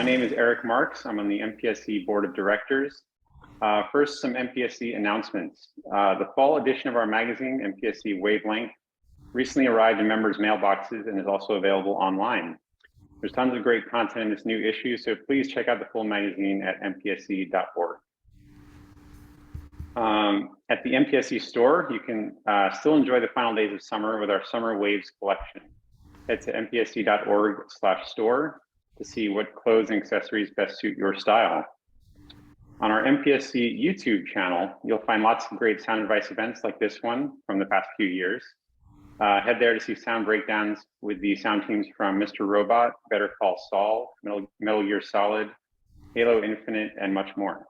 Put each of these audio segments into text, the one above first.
name is Eric Marks. I'm on the MPSE Board of Directors. First, some MPSE announcements. The fall edition of our magazine, MPSE Wavelength, recently arrived in members' mailboxes and is also available online. There's tons of great content in this new issue, so please check out the full magazine at mpse.org. At the MPSE store, you can still enjoy the final days of summer with our Summer Waves collection. Head to mpse.org/store to see what clothes and accessories best suit your style. On our MPSE YouTube channel, you'll find lots of great sound advice events like this one from the past few years. Head there to see sound breakdowns with the sound teams from Mr. Robot, Better Call Saul, Metal Gear Solid, Halo Infinite, and much more.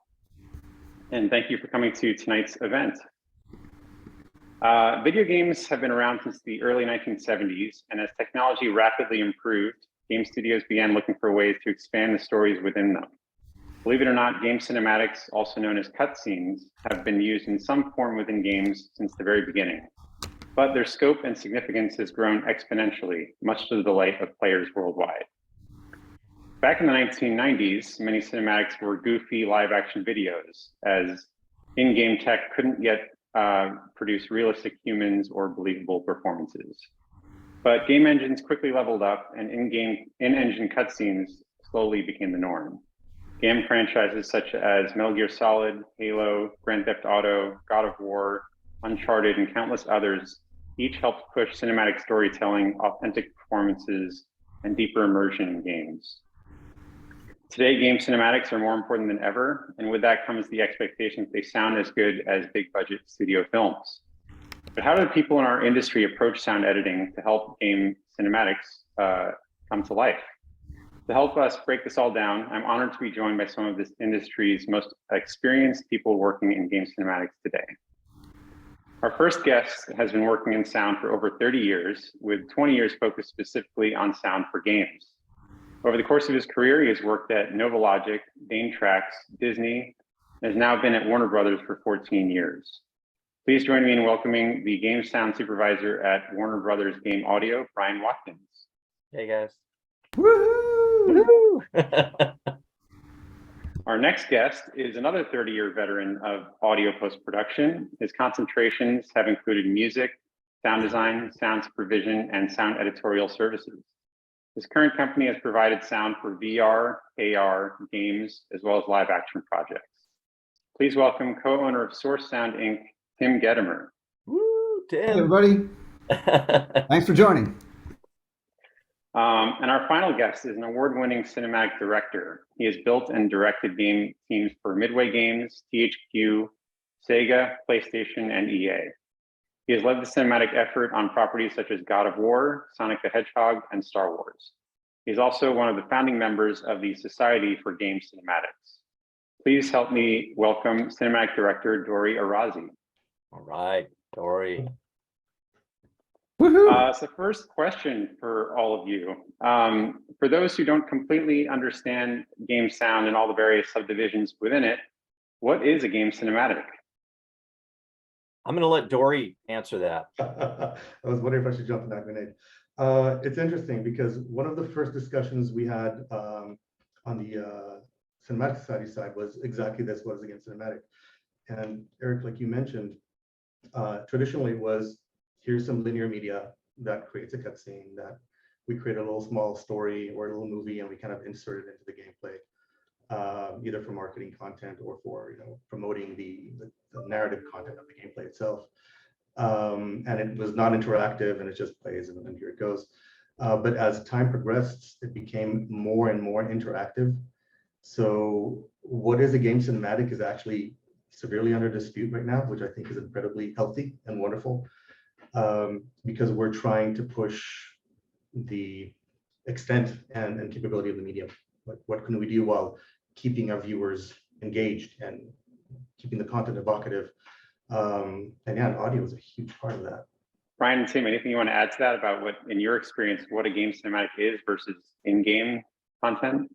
And thank you for coming to tonight's event. Video games have been around since the early 1970s, and as technology rapidly improved, game studios began looking for ways to expand the stories within them. Believe it or not, game cinematics, also known as cutscenes, have been used in some form within games since the very beginning. But their scope and significance has grown exponentially, much to the delight of players worldwide. Back in the 1990s, many cinematics were goofy live-action videos, as in-game tech couldn't yet produce realistic humans or believable performances. But game engines quickly leveled up, and in-engine cutscenes slowly became the norm. Game franchises such as Metal Gear Solid, Halo, Grand Theft Auto, God of War, Uncharted, and countless others each helped push cinematic storytelling, authentic performances, and deeper immersion in games. Today, game cinematics are more important than ever, and with that comes the expectation that they sound as good as big-budget studio films. But how do people in our industry approach sound editing to help game cinematics come to life? To help us break this all down, I'm honored to be joined by some of this industry's most experienced people working in game cinematics today. Our first guest has been working in sound for over 30 years, with 20 years focused specifically on sound for games. Over the course of his career, he has worked at Novalogic, Dane Tracks, Disney, and has now been at Warner Brothers for 14 years. Please join me in welcoming the game sound supervisor at Warner Brothers Game Audio, Bryan Watkins. Hey guys. Woohoo! Our next guest is another 30-year veteran of audio post-production. His concentrations have included music, sound design, sound supervision, and sound editorial services. His current company has provided sound for VR, AR, games, as well as live action projects. Please welcome co-owner of Source Sound Inc., Tim Gedemer. Woo, Tim. Hey everybody. Thanks for joining. And our final guest is an award-winning cinematic director. He has built and directed game teams for Midway Games, THQ, Sega, PlayStation, and EA. He has led the cinematic effort on properties such as God of War, Sonic the Hedgehog, and Star Wars. He's also one of the founding members of the Society for Game Cinematics. Please help me welcome Cinematic Director Dori Arazi. All right, Dori. So first question for all of you. For those who don't completely understand game sound and all the various subdivisions within it, what is a game cinematic? I'm going to let Dori answer that. I was wondering if I should jump in that grenade. It's interesting because one of the first discussions we had on the Cinematic Society side was exactly this: what is a game cinematic? And Eric, like you mentioned, traditionally it was, here's some linear media that creates a cutscene, that we create a little small story or a little movie and we kind of insert it into the gameplay, either for marketing content or for promoting the narrative content of the gameplay itself. And it was not interactive and it just plays and here it goes. But as time progressed, it became more and more interactive. So what is a game cinematic is actually severely under dispute right now, which I think is incredibly healthy and wonderful, because we're trying to push the extent and capability of the medium. What can we do while keeping our viewers engaged and keeping the content evocative? And yeah, audio is a huge part of that. Bryan and Tim, anything you want to add to that about what, in your experience, what a game cinematic is versus in-game content?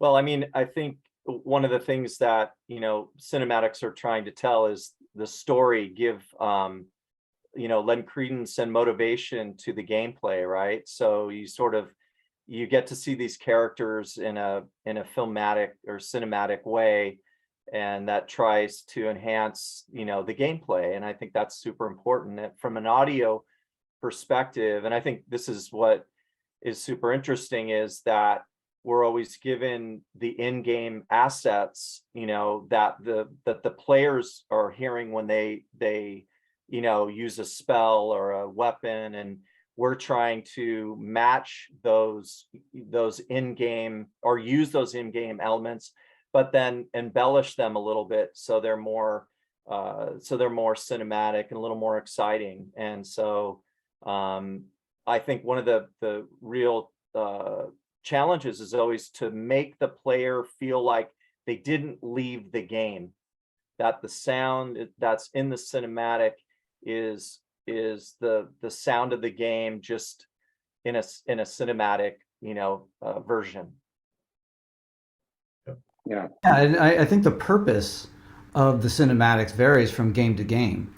Well, I mean, I think one of the things that, cinematics are trying to tell is the story, give, lend credence and motivation to the gameplay, right? So you sort of you get to see these characters in a filmatic or cinematic way, and that tries to enhance, the gameplay. And I think that's super important. And from an audio perspective, and I think this is what is super interesting, is that we're always given the in-game assets, that the players are hearing when they use a spell or a weapon, and we're trying to match those in-game, or use those in-game elements, but then embellish them a little bit so they're more cinematic and a little more exciting. And so I think one of the real challenges is always to make the player feel like they didn't leave the game, that the sound that's in the cinematic is the sound of the game, just in a cinematic version. Yeah. Yeah, and I think the purpose of the cinematics varies from game to game.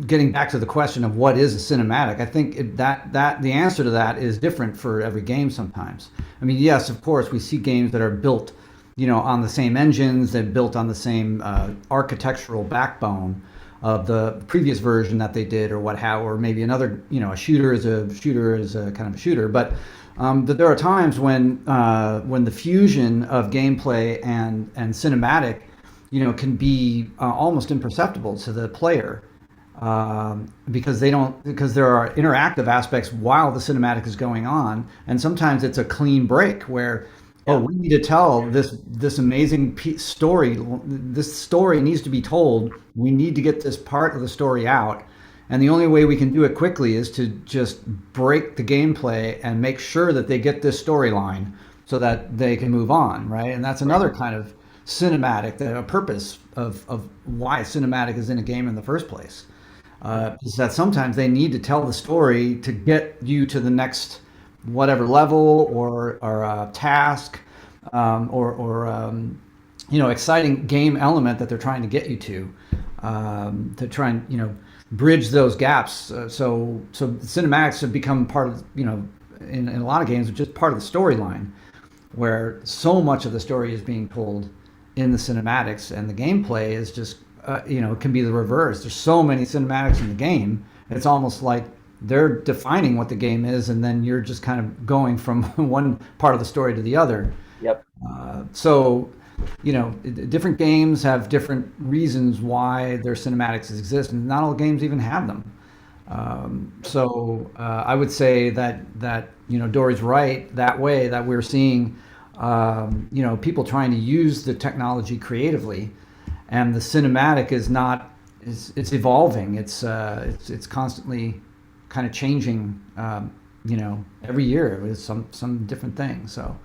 Getting back to the question of what is a cinematic, I think that the answer to that is different for every game sometimes. I mean, yes, of course, we see games that are built, on the same engines, they're built on the same architectural backbone of the previous version that they did, or maybe another, a shooter is a kind of a shooter. But that there are times when the fusion of gameplay and cinematic, can be almost imperceptible to the player, because there are interactive aspects while the cinematic is going on, and sometimes it's a clean break where, we need to tell this amazing story. This story needs to be told. We need to get this part of the story out, and the only way we can do it quickly is to just break the gameplay and make sure that they get this storyline so that they can move on, right? And that's another kind of cinematic, the purpose of why cinematic is in a game in the first place, is that sometimes they need to tell the story to get you to the next whatever level or task, or exciting game element that they're trying to get you to try and bridge those gaps. So cinematics have become part of, in a lot of games, just part of the storyline, where so much of the story is being told in the cinematics, and the gameplay is just can be the reverse. There's so many cinematics in the game, it's almost like they're defining what the game is, and then you're just kind of going from one part of the story to the other. Yep. Different games have different reasons why their cinematics exist, and not all games even have them. I would say that Dori's right that way, that we're seeing people trying to use the technology creatively, and the cinematic it's evolving. It's constantly kind of changing, every year with some different things. So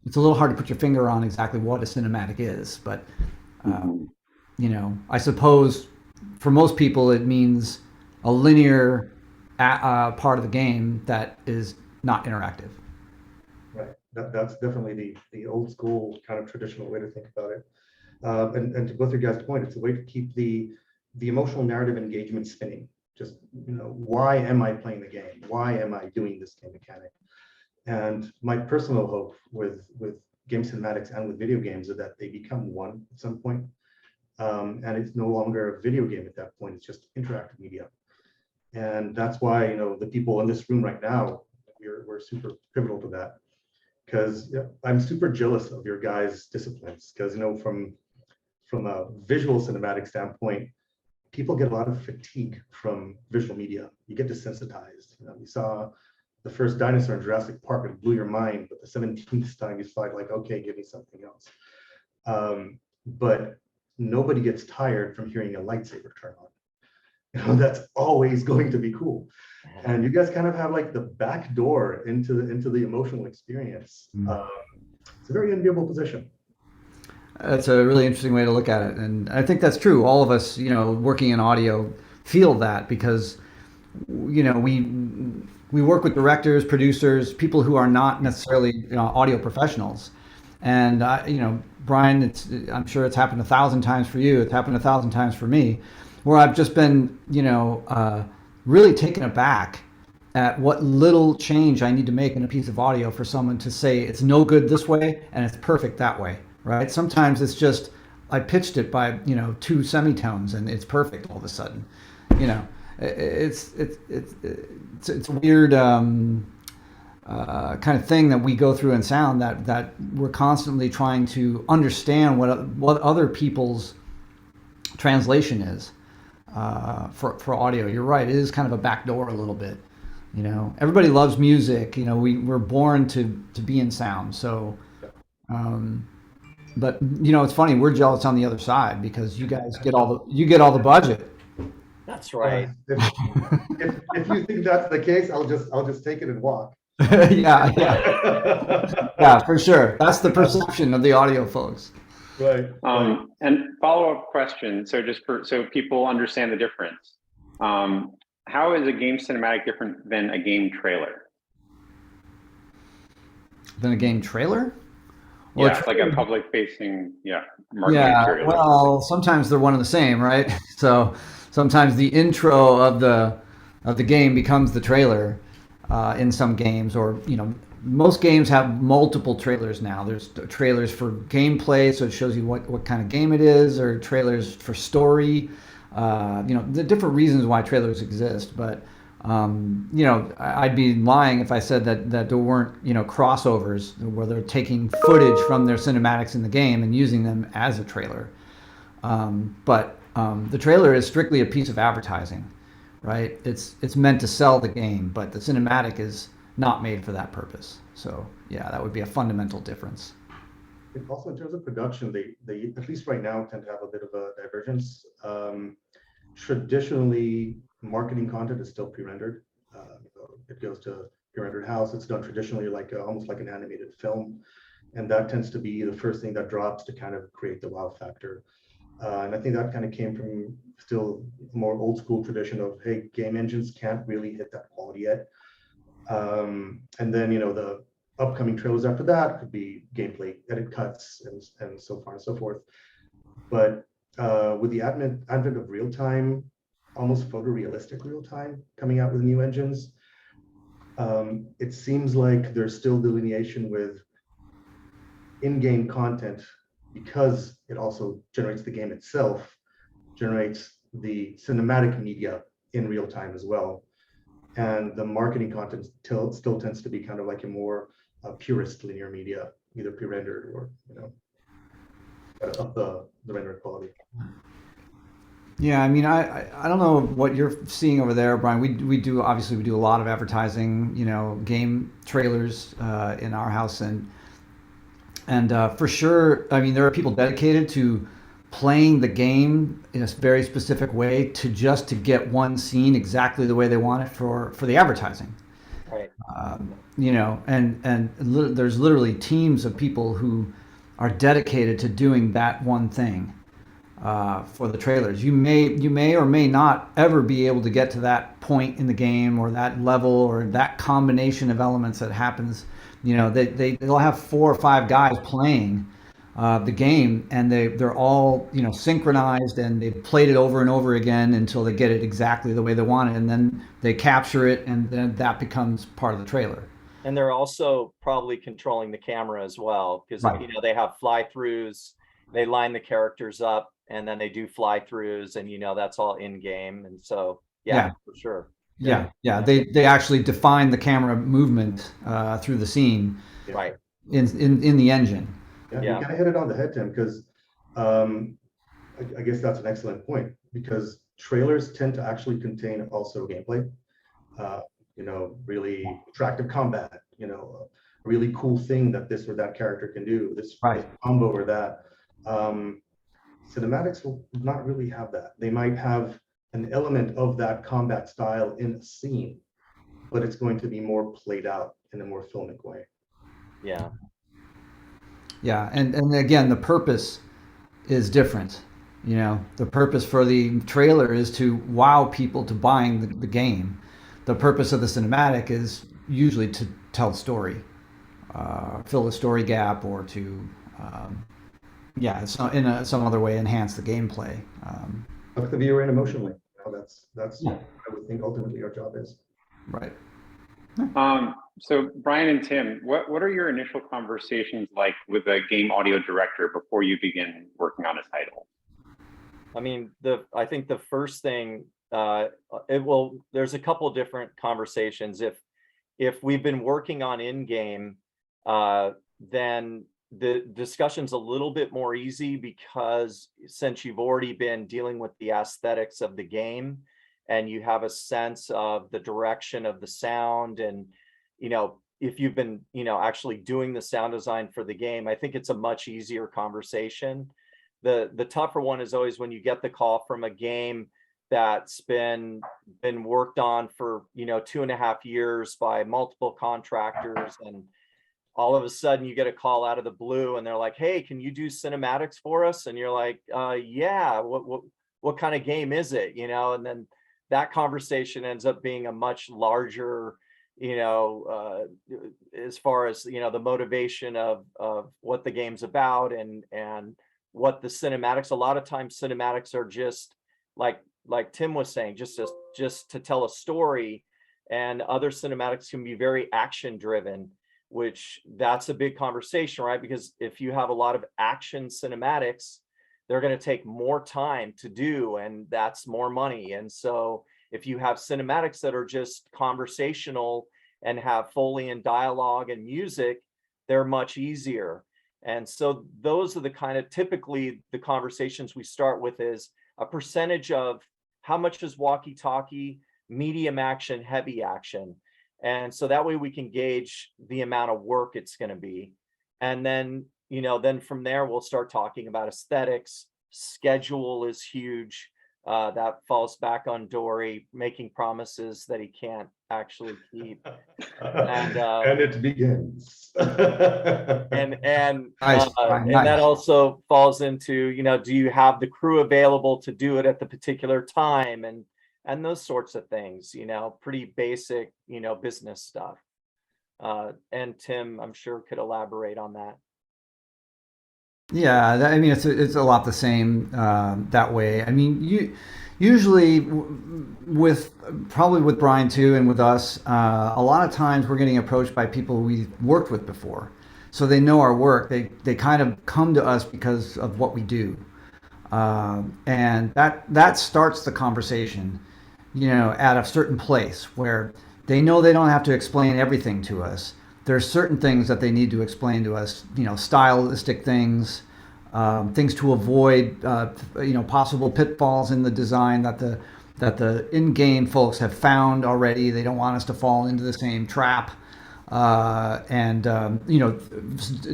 it's a little hard to put your finger on exactly what a cinematic is, but I suppose for most people it means a linear part of the game that is not interactive. Right. That's definitely the old school kind of traditional way to think about it. And to both your guys' point, it's a way to keep the emotional narrative engagement spinning. Just, why am I playing the game? Why am I doing this game mechanic? And my personal hope with game cinematics and with video games is that they become one at some point. And it's no longer a video game at that point, it's just interactive media. And that's why, the people in this room right now, we're super pivotal to that. Because I'm super jealous of your guys' disciplines, because, from a visual cinematic standpoint, people get a lot of fatigue from visual media. You get desensitized. We saw the first dinosaur in Jurassic Park, it blew your mind, but the 17th time you saw it, like, okay, give me something else. But nobody gets tired from hearing a lightsaber turn on. That's always going to be cool. And you guys kind of have like the back door into the emotional experience. It's a very enviable position. That's a really interesting way to look at it, and I think that's true. All of us, working in audio, feel that, because we work with directors, producers, people who are not necessarily audio professionals. And Bryan, I'm sure it's happened 1,000 times for you. It's happened 1,000 times for me, where I've just been really taken aback at what little change I need to make in a piece of audio for someone to say it's no good this way and it's perfect that way, right? Sometimes it's just I pitched it by 2 semitones and it's perfect all of a sudden. It's a weird kind of thing that we go through in sound, that we're constantly trying to understand what other people's translation is for audio. You're right, it is kind of a backdoor a little bit. Everybody loves music. We're born to be in sound. So, but it's funny. We're jealous on the other side because you guys get all the budget. That's right. If you think that's the case, I'll just take it and walk. Yeah, for sure. That's the perception of the audio folks. Right. And follow-up question. So so people understand the difference. How is a game cinematic different than a game trailer? Than a game trailer? Well, yeah, like a public-facing, marketing material. Well, sometimes they're one and the same, right? So sometimes the intro of the game becomes the trailer in some games, or most games have multiple trailers now. There's trailers for gameplay, so it shows you what kind of game it is, or trailers for story. The different reasons why trailers exist, but I'd be lying if I said that there weren't crossovers where they're taking footage from their cinematics in the game and using them as a trailer. But the trailer is strictly a piece of advertising, right? It's meant to sell the game, but the cinematic is not made for that purpose. So yeah, that would be a fundamental difference. Also, in terms of production, they at least right now tend to have a bit of a divergence. Traditionally, marketing content is still pre-rendered. It goes to pre-rendered house. It's done traditionally almost like an animated film, and that tends to be the first thing that drops to kind of create the wow factor. And I think that kind of came from still more old school tradition of, hey, game engines can't really hit that quality yet. And then the upcoming trailers after that could be gameplay edit cuts and so far and so forth. But with the advent of real-time, almost photorealistic real-time coming out with new engines, it seems like there's still delineation with in-game content, because it also generates the game itself, generates the cinematic media in real time as well. And the marketing content still tends to be kind of like a more purist linear media, either pre-rendered or up the rendered quality. Yeah, I mean, I don't know what you're seeing over there, Bryan. We do a lot of advertising, game trailers in our house, and for sure, I mean, there are people dedicated to playing the game in a very specific way to get one scene exactly the way they want it for the advertising. Right. And there's literally teams of people who are dedicated to doing that one thing for the trailers. You may or may not ever be able to get to that point in the game, or that level, or that combination of elements that happens. They'll have 4 or 5 guys playing the game, and they're all synchronized, and they've played it over and over again until they get it exactly the way they want it, and then they capture it, and then that becomes part of the trailer. And they're also probably controlling the camera as well, because Right. they have fly-throughs, they line the characters up, and then they do fly-throughs, and that's all in game. And so Yeah. for sure. Yeah. They actually define the camera movement through the scene, Right. in the engine. Yeah, Yeah. you kind of hit it on the head, Tim, because I guess that's an excellent point, because trailers tend to actually contain also gameplay, really attractive combat, a really cool thing that this or that character can do, this combo or that. Cinematics will not really have that. They might have an element of that combat style in a scene, but it's going to be more played out in a more filmic way. Yeah. Yeah, and again, the purpose is different. The purpose for the trailer is to wow people to buying the game. The purpose of the cinematic is usually to tell a story, fill a story gap, or to, in some other way enhance the gameplay. Hook the viewer in emotionally. That's what I would think ultimately our job is. Right. So Bryan and Tim, what are your initial conversations like with a game audio director before you begin working on a title? I mean, I think the first thing, there's a couple different conversations. If we've been working on in-game, then the discussion's a little bit more easy, because since you've already been dealing with the aesthetics of the game and you have a sense of the direction of the sound, and if you've been actually doing the sound design for the game, I think it's a much easier conversation. The tougher one is always when you get the call from a game that's been worked on for 2.5 years by multiple contractors, and all of a sudden you get a call out of the blue and they're like, hey, can you do cinematics for us? And you're like, yeah, what kind of game is it? And then that conversation ends up being a much larger, as far as the motivation of what the game's about, and what the cinematics. A lot of times cinematics are just like Tim was saying, just to tell a story, and other cinematics can be very action driven, which that's a big conversation, right? Because if you have a lot of action cinematics, they're going to take more time to do, and that's more money. And so if you have cinematics that are just conversational and have Foley and dialogue and music, they're much easier. And so those are the kind of typically the conversations we start with, is a percentage of how much is walkie-talkie, medium action, heavy action. And so that way we can gauge the amount of work it's going to be. And then, then from there, we'll start talking about aesthetics. Schedule is huge. That falls back on Dori, making promises that he can't actually keep. And it begins. And Nice. that also falls into, do you have the crew available to do it at the particular time, and those sorts of things, pretty basic, business stuff. And Tim, I'm sure, could elaborate on that. Yeah, I mean, it's a lot the same that way. I mean, usually with Bryan too, and with us, a lot of times we're getting approached by people we've worked with before, so they know our work. They kind of come to us because of what we do, and that starts the conversation, at a certain place where they know they don't have to explain everything to us. There's certain things that they need to explain to us, stylistic things, things to avoid, possible pitfalls in the design that the in-game folks have found already. They don't want us to fall into the same trap, and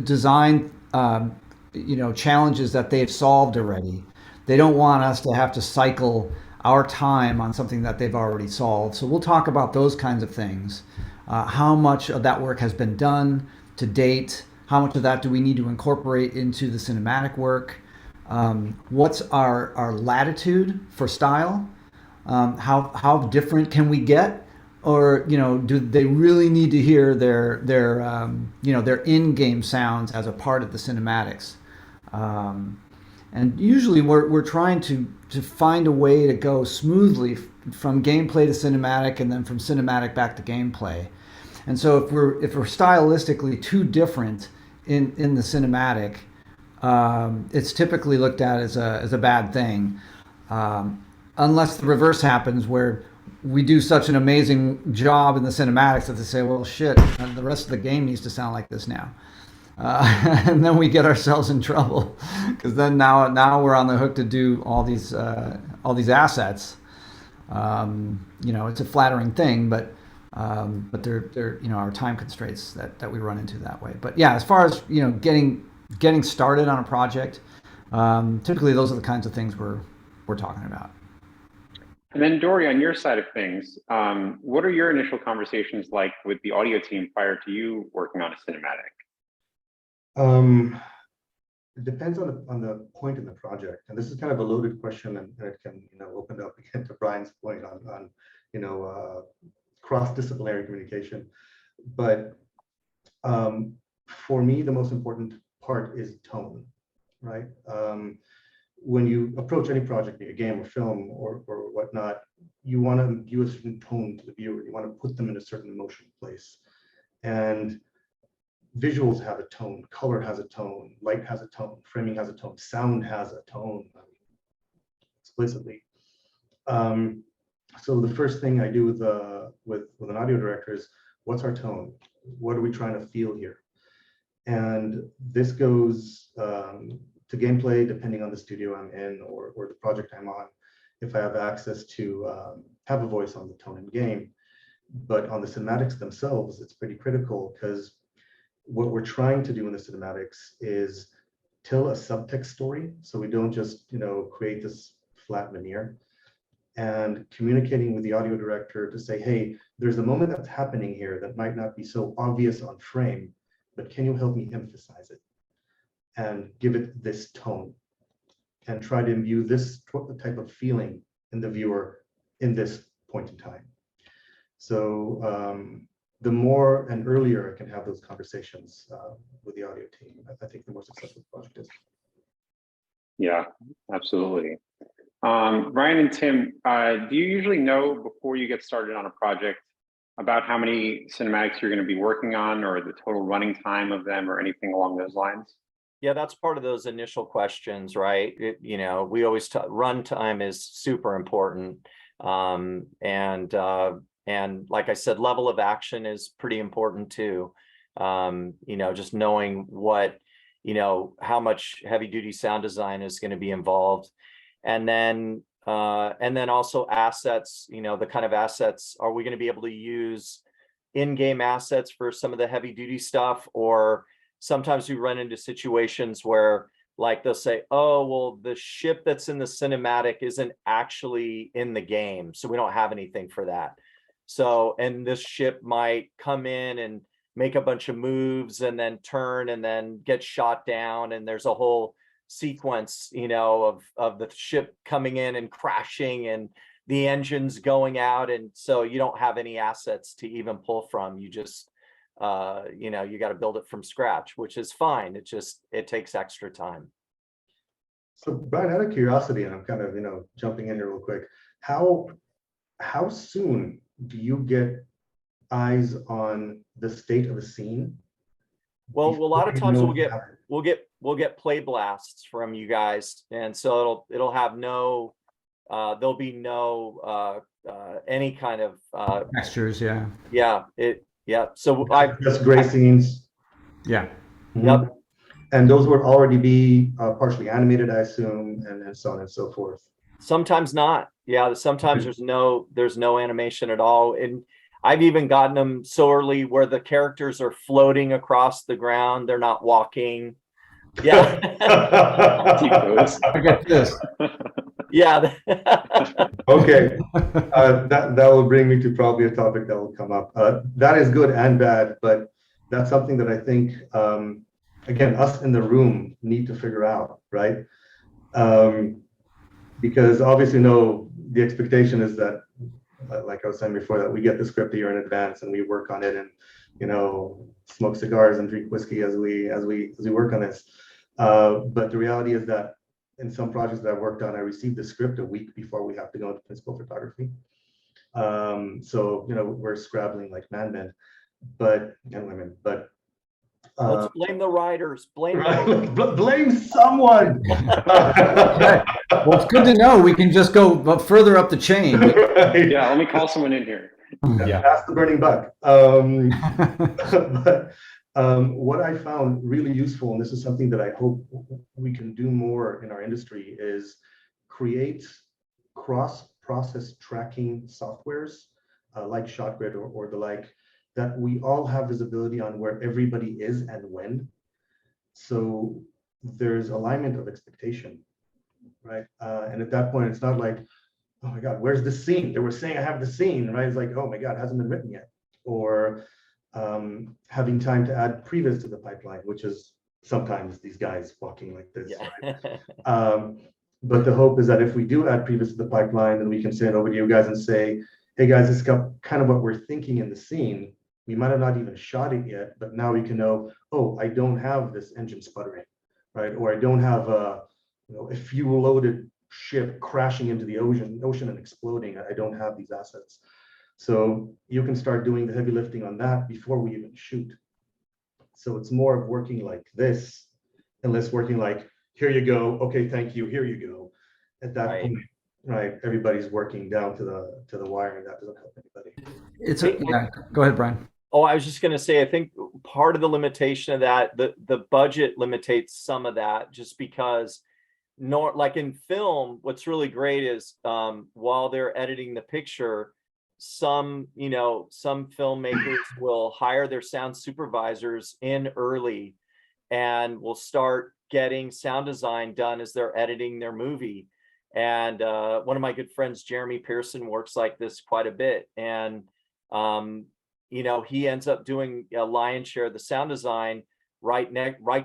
design, challenges that they've solved already. They don't want us to have to cycle our time on something that they've already solved. So we'll talk about those kinds of things. How much of that work has been done to date? How much of that do we need to incorporate into the cinematic work? What's our latitude for style? How different can we get? Or do they really need to hear their in-game sounds as a part of the cinematics? And usually we're trying to find a way to go smoothly from gameplay to cinematic, and then from cinematic back to gameplay. And so if we're stylistically too different in the cinematic, it's typically looked at as a bad thing, unless the reverse happens, where we do such an amazing job in the cinematics that they say, well, shit, the rest of the game needs to sound like this now. And then we get ourselves in trouble, because then now we're on the hook to do all these assets. It's a flattering thing, but they're our time constraints that we run into that way. But yeah, as far as getting started on a project, typically those are the kinds of things we're talking about. And then Dori, on your side of things, what are your initial conversations like with the audio team prior to you working on a cinematic? It depends on the point in the project, and this is kind of a loaded question, and it can open up again to Bryan's point on cross-disciplinary communication. But for me, the most important part is tone, right? When you approach any project, a game or film or whatnot, you want to imbue a certain tone to the viewer. You want to put them in a certain emotional place. And visuals have a tone, color has a tone, light has a tone, framing has a tone, sound has a tone, explicitly. So the first thing I do with an audio director is, what's our tone? What are we trying to feel here? And this goes to gameplay, depending on the studio I'm in or the project I'm on, if I have access to have a voice on the tone in game. But on the cinematics themselves, it's pretty critical, because what we're trying to do in the cinematics is tell a subtext story. So we don't just, create this flat veneer, and communicating with the audio director to say, hey, there's a moment that's happening here that might not be so obvious on frame, but can you help me emphasize it and give it this tone and try to imbue this type of feeling in the viewer in this point in time. So the more and earlier I can have those conversations with the audio team, I think the more successful the project is. Yeah, absolutely. Bryan and Tim, do you usually know before you get started on a project about how many cinematics you're going to be working on, or the total running time of them, or anything along those lines? Yeah, that's part of those initial questions, right? We always run time is super important. And like I said, level of action is pretty important too. Just knowing what, how much heavy duty sound design is going to be involved. And then also assets, the kind of assets, are we going to be able to use in-game assets for some of the heavy duty stuff? Or sometimes we run into situations where, like, they'll say, oh, well, the ship that's in the cinematic isn't actually in the game, so we don't have anything for that. So, and this ship might come in and make a bunch of moves and then turn and then get shot down, and there's a whole sequence, of the ship coming in and crashing and the engines going out, and so you don't have any assets to even pull from. You just you got to build it from scratch, which is fine. It takes extra time. So Bryan, out of curiosity, and I'm kind of jumping in here real quick, how soon do you get eyes on the state of a scene? Well, a lot of times we'll get play blasts from you guys, and so it'll have no there'll be no any kind of Textures, yeah. So just gray scenes. Yeah. Yep. And those would already be partially animated, I assume, and so on and so forth. Sometimes not. Yeah, sometimes there's no animation at all. And I've even gotten them so early where the characters are floating across the ground. They're not walking. Yeah. I get this. Yeah. Okay. That will bring me to probably a topic that will come up. That is good and bad, but that's something that I think, again, us in the room need to figure out, right? Because obviously, the expectation is that, like I was saying before, that we get the script a year in advance and we work on it and, smoke cigars and drink whiskey as we work on this. But the reality is that in some projects that I've worked on, I received the script a week before we have to go into principal photography. So, we're scrabbling like madmen, and women, but Let's blame the writers. Blame someone. Okay. Well, it's good to know we can just go further up the chain. Right. Yeah, let me call someone in here. Yeah, That's the burning buck. But what I found really useful, and this is something that I hope we can do more in our industry, is create cross-process tracking softwares like ShotGrid or the like, that we all have visibility on where everybody is and when. So there's alignment of expectation, right? And at that point, it's not like, oh my God, where's the scene? They were saying I have the scene, right? It's like, oh my God, it hasn't been written yet. Or having time to add previs to the pipeline, which is sometimes these guys walking like this. Yeah. Right? But the hope is that if we do add previs to the pipeline, then we can send it over to you guys and say, hey guys, this is kind of what we're thinking in the scene. We might have not even shot it yet, but now we can know, oh, I don't have this engine sputtering, right? Or I don't have a fuel-loaded ship crashing into the ocean and exploding. I don't have these assets. So you can start doing the heavy lifting on that before we even shoot. So it's more of working like this and less working like, here you go, okay, thank you, here you go. At that point, right, everybody's working down to the wire, and that doesn't help anybody. Yeah, go ahead, Bryan. Oh, I was just going to say, I think part of the limitation of that, the budget limitates some of that, just because like in film, what's really great is while they're editing the picture, some filmmakers will hire their sound supervisors in early and will start getting sound design done as they're editing their movie. And one of my good friends, Jeremy Pearson, works like this quite a bit. And he ends up doing a lion's share of the sound design right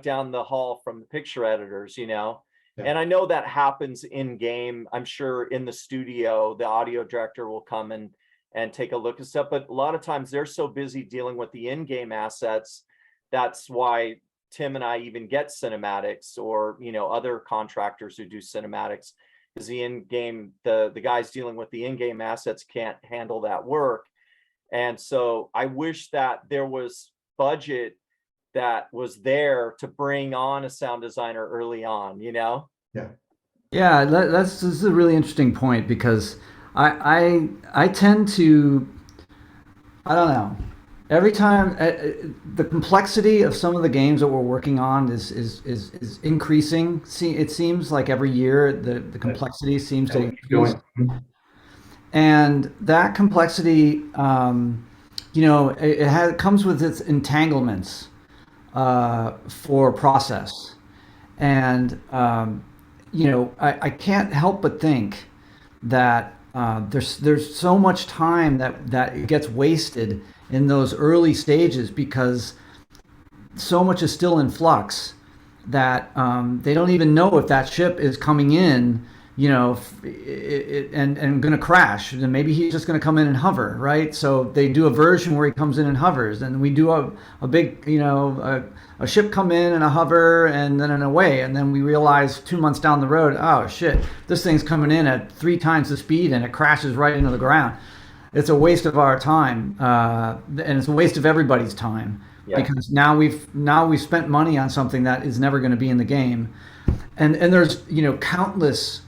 down the hall from the picture editors, Yeah. And I know that happens in game. I'm sure in the studio, the audio director will come and take a look at stuff. But a lot of times they're so busy dealing with the in-game assets. That's why Tim and I even get cinematics or, other contractors who do cinematics, because the in-game, the guys dealing with the in-game assets can't handle that work. And so I wish that there was budget that was there to bring on a sound designer early on, Yeah. Yeah, this is a really interesting point, because I tend to, I don't know, every time the complexity of some of the games that we're working on is increasing. It seems like every year the complexity seems to increase. And that complexity, it comes with its entanglements for process. And, I can't help but think that there's so much time that it gets wasted in those early stages, because so much is still in flux that they don't even know if that ship is coming in, and going to crash. And maybe he's just going to come in and hover, right? So they do a version where he comes in and hovers, and we do a big, a ship come in and a hover and then an away. And then we realize 2 months down the road, oh shit, this thing's coming in at 3 times the speed and it crashes right into the ground. It's a waste of our time, and it's a waste of everybody's time. Yeah. Because now we've spent money on something that is never going to be in the game. And there's countless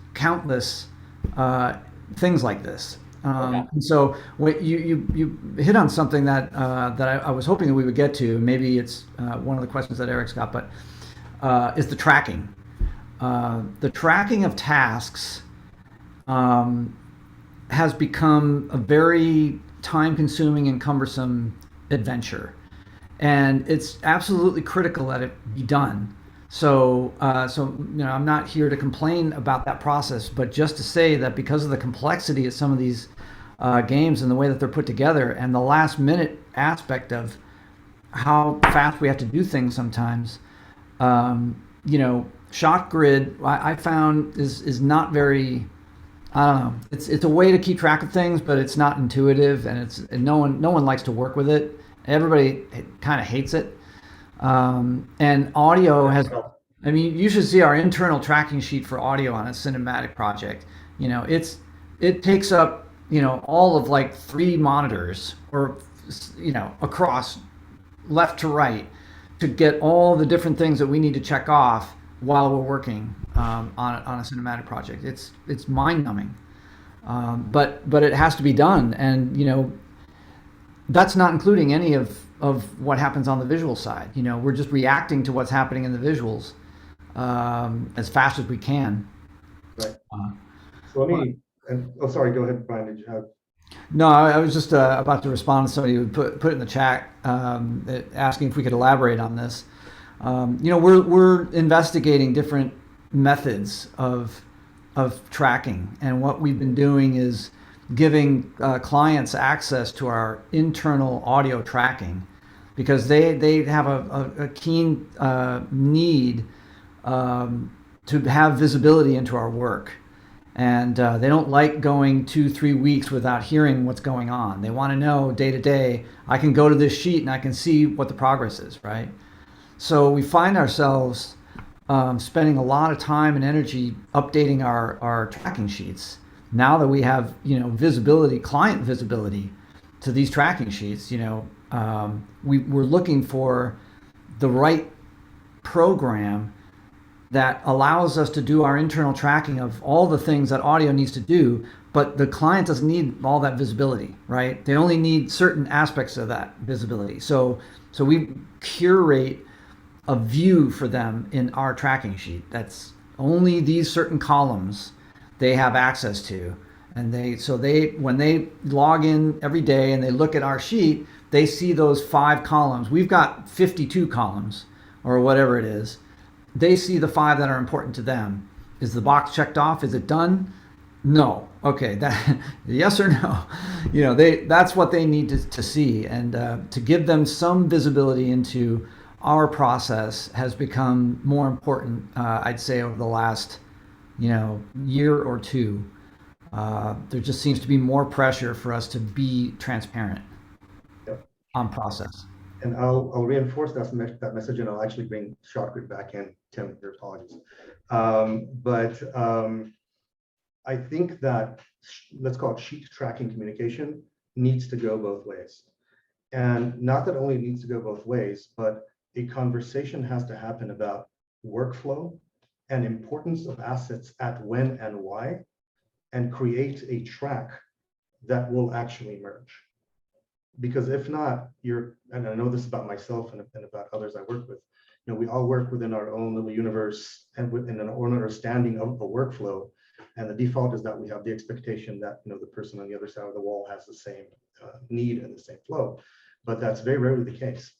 things like this. And so what you hit on something that I was hoping that we would get to. Maybe it's one of the questions that Eric's got, but is the tracking. The tracking of tasks has become a very time-consuming and cumbersome adventure, and it's absolutely critical that it be done. So, I'm not here to complain about that process, but just to say that because of the complexity of some of these games and the way that they're put together, and the last minute aspect of how fast we have to do things sometimes, shot grid I found is not very, I don't know. It's a way to keep track of things, but it's not intuitive, and no one likes to work with it. Everybody kind of hates it. And audio has, you should see our internal tracking sheet for audio on a cinematic project. It takes up, all of like 3 monitors, or, across left to right, to get all the different things that we need to check off while we're working on a cinematic project. It's mind numbing. But it has to be done. And, that's not including any of what happens on the visual side. We're just reacting to what's happening in the visuals as fast as we can. Right. Sorry, go ahead, Bryan. Did you have? No, I was just about to respond to somebody who put in the chat asking if we could elaborate on this. We're investigating different methods of tracking, and what we've been doing is giving clients access to our internal audio tracking, because they have a keen need to have visibility into our work, and they don't like going 2-3 weeks without hearing what's going on. They want to know day to day, I can go to this sheet and I can see what the progress is, right? So we find ourselves spending a lot of time and energy updating our tracking sheets. Now that we have, visibility, client visibility to these tracking sheets, we're looking for the right program that allows us to do our internal tracking of all the things that audio needs to do, but the client doesn't need all that visibility, right? They only need certain aspects of that visibility. So we curate a view for them in our tracking sheet that's only these certain columns they have access to. And when they log in every day and they look at our sheet, they see those 5 columns. We've got 52 columns or whatever it is. They see the 5 that are important to them. Is the box checked off? Is it done? No. Okay. That yes or no. That's what they need to see, and to give them some visibility into our process has become more important. I'd say over the last, year or two. There just seems to be more pressure for us to be transparent on process. And I'll reinforce that message, and I'll actually bring ShotGrid back in. Tim, your apologies. But I think that, let's call it sheet tracking communication, needs to go both ways. And not that only it needs to go both ways, but a conversation has to happen about workflow and importance of assets at when and why, and create a track that will actually merge. Because if not, and I know this about myself and about others I work with, we all work within our own little universe and within our own understanding of the workflow. And the default is that we have the expectation that the person on the other side of the wall has the same need and the same flow, but that's very rarely the case.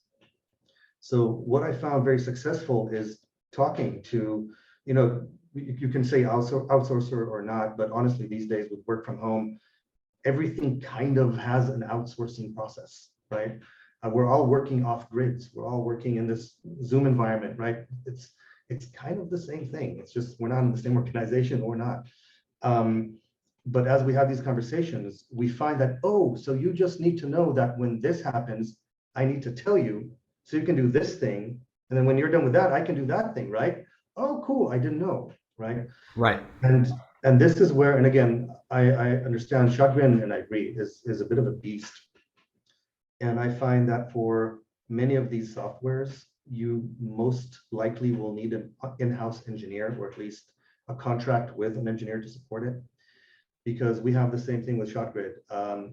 So what I found very successful is talking to, you can say outsourcer or not, but honestly, these days with work from home, everything kind of has an outsourcing process, right? We're all working off grids. We're all working in this Zoom environment, right? It's kind of the same thing. It's just we're not in the same organization or not. But as we have these conversations, we find that, so you just need to know that when this happens, I need to tell you so you can do this thing. And then when you're done with that, I can do that thing, right? Oh, cool. I didn't know, right? Right. And this is where, and again, I understand ShotGrid, and I agree, is a bit of a beast. And I find that for many of these softwares, you most likely will need an in-house engineer, or at least a contract with an engineer to support it. Because we have the same thing with ShotGrid.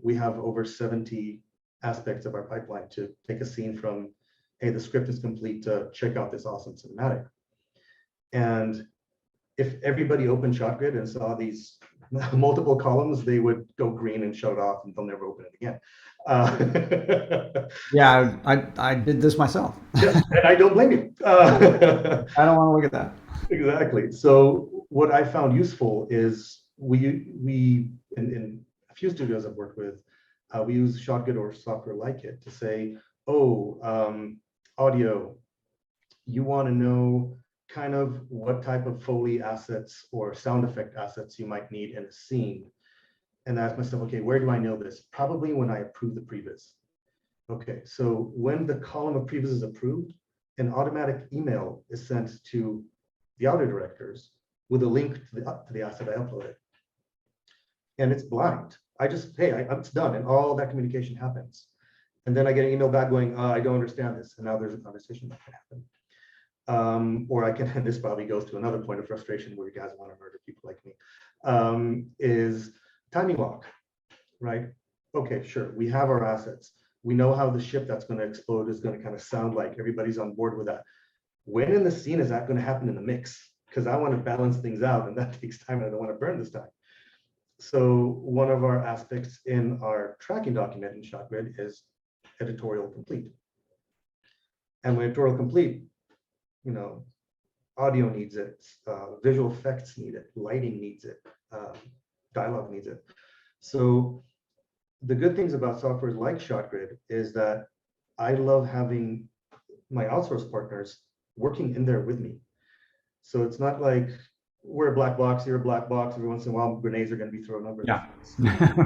We have over 70 aspects of our pipeline to take a scene from, hey, the script is complete, to check out this awesome cinematic. And if everybody opened ShotGrid and saw these multiple columns, they would go green and shut it off, and they'll never open it again. Yeah, I did this myself. Yeah, and I don't blame you. I don't want to look at that. Exactly. So what I found useful is we in a few studios I've worked with, we use ShotGrid or software like it to say, audio, you want to know kind of what type of Foley assets or sound effect assets you might need in a scene. And I ask myself, okay, where do I know this? Probably when I approve the previs. Okay, so when the column of previs is approved, an automatic email is sent to the audio directors with a link to the asset I uploaded. And it's blind. I just, hey, it's done, and all that communication happens. And then I get an email back going, I don't understand this. And now there's a conversation that can happen. Or I can, and this probably goes to another point of frustration where you guys want to murder people like me, is timing lock, right? Okay, sure, we have our assets. We know how the ship that's going to explode is going to kind of sound like. Everybody's on board with that. When in the scene is that going to happen in the mix? Because I want to balance things out, and that takes time, and I don't want to burn this time. So one of our aspects in our tracking document in ShotGrid is editorial complete. And when editorial complete, audio needs it, visual effects need it, lighting needs it, dialogue needs it. So the good things about software like ShotGrid is that I love having my outsource partners working in there with me. So it's not like we're a black box, you're a black box. Every once in a while, grenades are going to be thrown over. Yeah,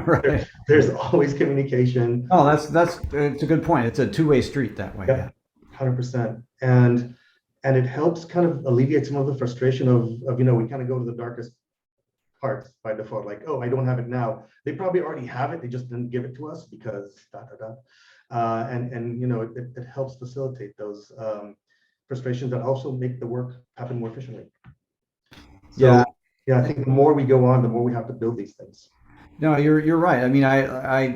right. There's always communication. Oh, it's a good point. It's a two-way street that way. Yeah, 100%. And And it helps kind of alleviate some of the frustration of we kind of go to the darkest parts by default, like, oh, I don't have it now. They probably already have it, they just didn't give it to us because da da da. It helps facilitate those frustrations that also make the work happen more efficiently. So, I think the more we go on, the more we have to build these things. No, you're right. I mean, I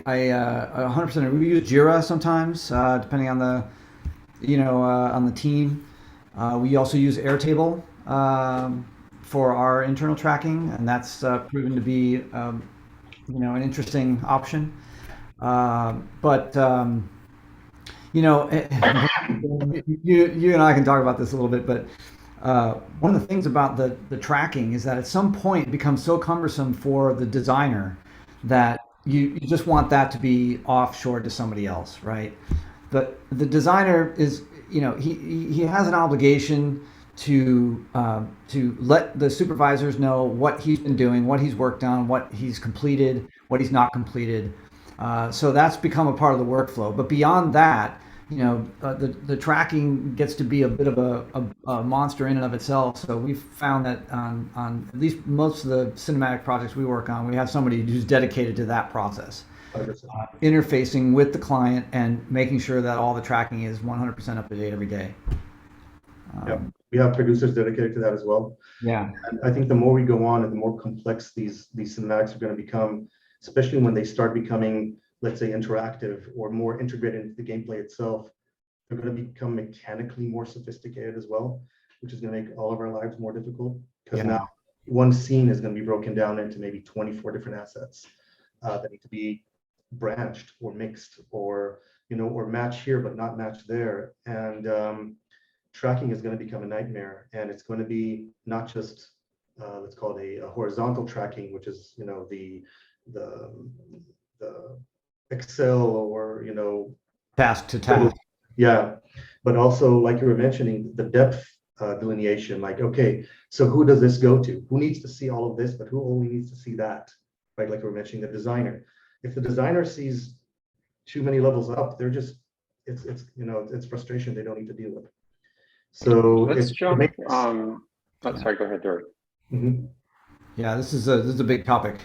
100%. We use Jira sometimes, depending on the on the team. We also use Airtable for our internal tracking, and that's proven to be an interesting option. But you and I can talk about this a little bit, but one of the things about the tracking is that at some point it becomes so cumbersome for the designer that you just want that to be offshored to somebody else, right? But the designer is, he has an obligation to let the supervisors know what he's been doing, what he's worked on, what he's completed, what he's not completed. So that's become a part of the workflow. But beyond that, the tracking gets to be a bit of a monster in and of itself. So we've found that on at least most of the cinematic projects we work on, we have somebody who's dedicated to that process, interfacing with the client and making sure that all the tracking is 100% up to date every day. We have producers dedicated to that as well. Yeah, and I think the more we go on and the more complex these cinematics are going to become, especially when they start becoming, let's say, interactive or more integrated into the gameplay itself, they're going to become mechanically more sophisticated as well, which is going to make all of our lives more difficult, because now one scene is going to be broken down into maybe 24 different assets that need to be branched or mixed or match here but not match there. And tracking is going to become a nightmare, and it's going to be not just let's call it a horizontal tracking, which is the Excel or task to task. Yeah, but also, like you were mentioning, the depth delineation. Like, okay, so who does this go to? Who needs to see all of this, but who only needs to see that? Right, like we were mentioning, the designer. If the designer sees too many levels up, they're just it's frustration they don't need to deal with. So let's jump. Sorry, go ahead, Dori. Mm-hmm. Yeah, this is a big topic.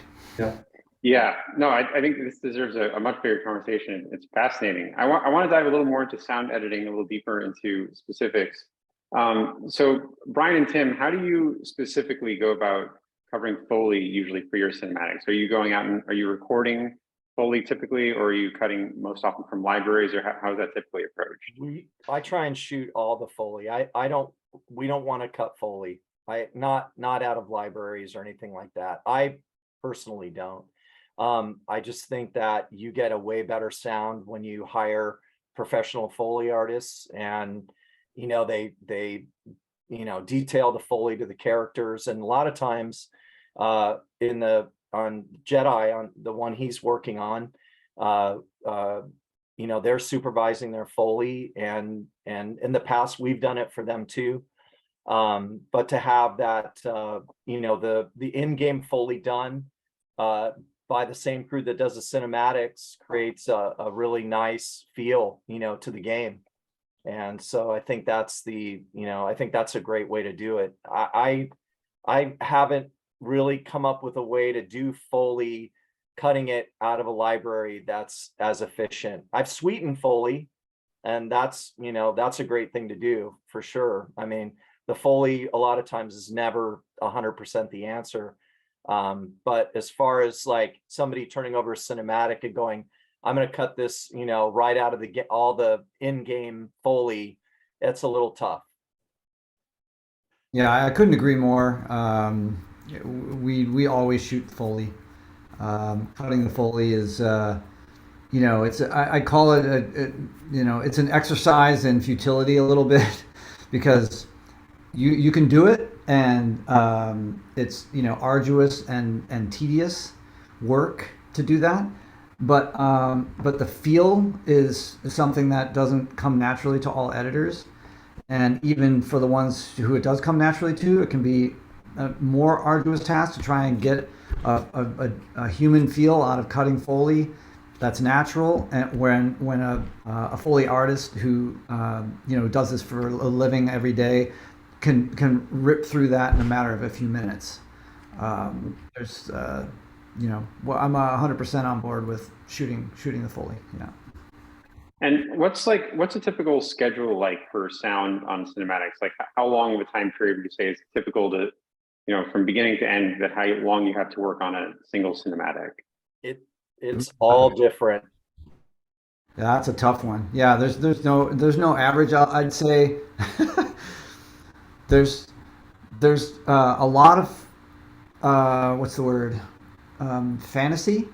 Yeah, no, I think this deserves a much bigger conversation. It's fascinating. I want to dive a little more into sound editing, a little deeper into specifics. So Bryan and Tim, how do you specifically go about covering Foley usually for your cinematics? Are you going out and are you recording Foley typically, or are you cutting most often from libraries, or how is that typically approached? I try and shoot all the Foley. We don't want to cut Foley. Not out of libraries or anything like that. I personally don't. I just think that you get a way better sound when you hire professional Foley artists, and they detail the Foley to the characters. And a lot of times on Jedi, on the one he's working on, they're supervising their Foley, and in the past we've done it for them too. But to have that, the in-game Foley done by the same crew that does the cinematics creates a really nice feel, to the game. And so I think that's a great way to do it. I haven't really come up with a way to do Foley cutting it out of a library that's as efficient. I've sweetened Foley, and that's a great thing to do for sure. I mean, the Foley a lot of times is never 100% the answer. But as far as like somebody turning over a cinematic and going, I'm going to cut this, right out of all the in-game Foley, it's a little tough. Yeah, I couldn't agree more. We always shoot Foley. Cutting the Foley is, it's I call it it's an exercise in futility a little bit, because you can do it, and it's arduous and tedious work to do that, but the feel is something that doesn't come naturally to all editors, and even for the ones who it does come naturally to, it can be a more arduous task to try and get a human feel out of cutting Foley. that's natural, and when a Foley artist who does this for a living every day can rip through that in a matter of a few minutes. There's well, I'm 100% on board with shooting the Foley. Yeah. And what's a typical schedule like for sound on cinematics? Like how long of a time period would you say is typical to, from beginning to end, that how long you have to work on a single cinematic? It's all different. Yeah, that's a tough one. Yeah, there's no average. I'd say there's a lot of what's the word, fantasy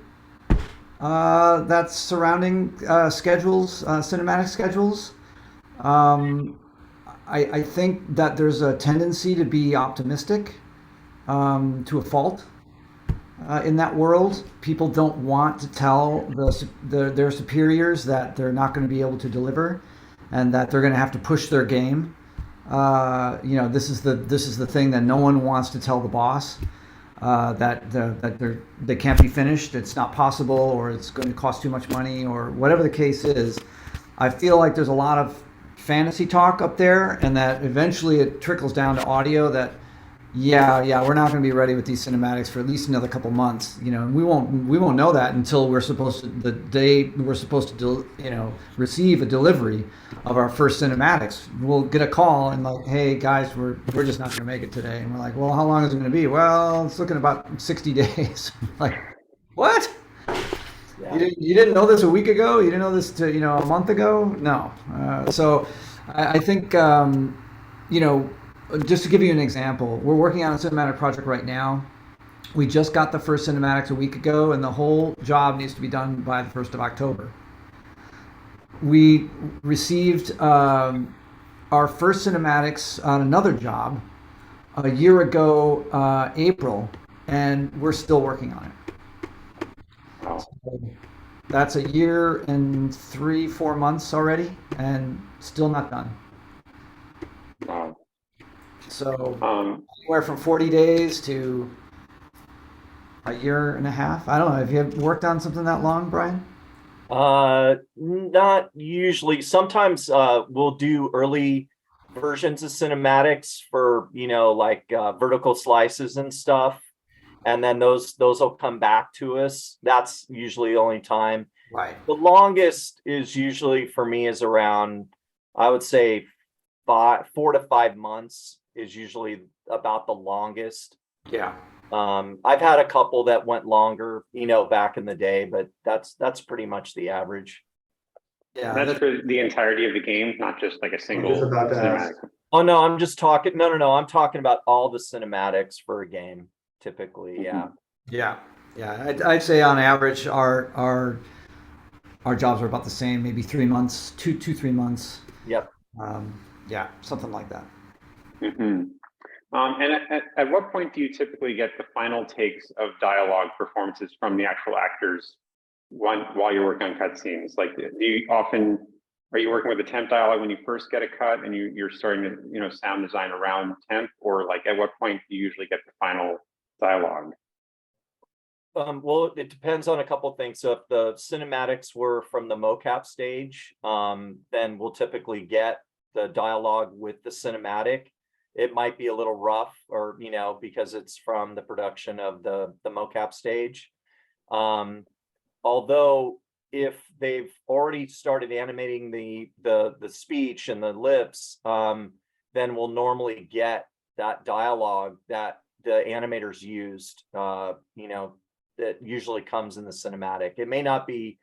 that's surrounding schedules, cinematic schedules. I think that there's a tendency to be optimistic to a fault. In that world, people don't want to tell their superiors that they're not going to be able to deliver, and that they're going to have to push their game. This is the thing that no one wants to tell the boss, that they can't be finished. It's not possible, or it's going to cost too much money, or whatever the case is. I feel like there's a lot of fantasy talk up there, and that eventually it trickles down to audio that. Yeah, we're not going to be ready with these cinematics for at least another couple months. And we won't know that until the day we're supposed to receive a delivery of our first cinematics. We'll get a call and like, hey guys, we're just not going to make it today. And we're like, well, how long is it going to be? Well, it's looking about 60 days. Like, what? Yeah. You didn't know this a week ago? You didn't know this a month ago? No. So I think just to give you an example, we're working on a cinematic project right now. We just got the first cinematics a week ago, and the whole job needs to be done by the 1st of October. We received our first cinematics on another job a year ago, April, and we're still working on it. So that's a year and 3-4 months already, and still not done. Wow. So anywhere from 40 days to a year and a half. I don't know. Have you worked on something that long, Bryan? Not usually. Sometimes we'll do early versions of cinematics for vertical slices and stuff, and then those will come back to us. That's usually the only time. Right. The longest is usually for me is around, I would say, 4 to 5 months is usually about the longest. Yeah. I've had a couple that went longer, back in the day, but that's pretty much the average. Yeah. That's for the entirety of the game, not just like a single cinematic. Oh no, I'm just talking. No. I'm talking about all the cinematics for a game, typically. Yeah. Yeah. I'd say on average, our jobs are about the same, maybe 3 months, 3 months. Yep. Yeah, something like that. Mm-hmm. And at what point do you typically get the final takes of dialogue performances from the actual actors while you're working on cutscenes? Like, are you working with the temp dialogue when you first get a cut and you're starting to sound design around temp, or like at what point do you usually get the final dialogue? Well, it depends on a couple of things. So if the cinematics were from the mocap stage, then we'll typically get the dialogue with the cinematic. It might be a little rough, or because it's from the production of the mocap stage. Although if they've already started animating the speech and the lips, then we'll normally get that dialogue that the animators used. That usually comes in the cinematic. It may not be,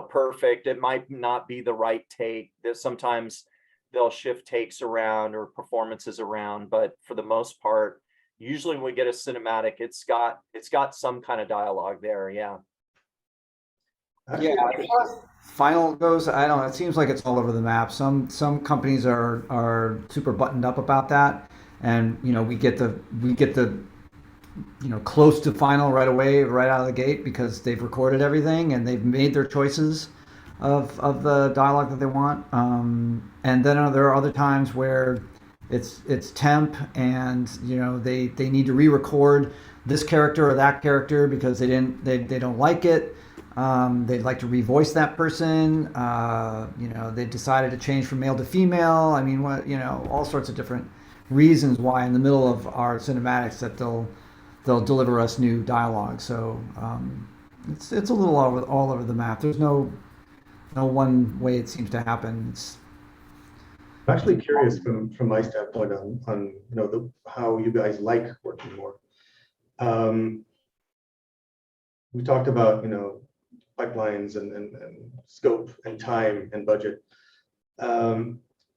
perfect. It might not be the right take. There's sometimes they'll shift takes around or performances around, but for the most part, usually when we get a cinematic, it's got some kind of dialogue there. Yeah. Yeah. Final goes, I don't know. It seems like it's all over the map. Some companies are super buttoned up about that, and we get the close to final right away, right out of the gate, because they've recorded everything and they've made their choices of the dialogue that they want. And then there are other times where it's temp, and they need to re-record this character or that character because they don't like it. They'd like to revoice that person. They decided to change from male to female. I mean, all sorts of different reasons why in the middle of our cinematics that they'll deliver us new dialogue. So it's a little all over the map. There's no one way it seems to happen. I'm actually curious from my standpoint on how you guys like working more. We talked about pipelines and scope and time and budget.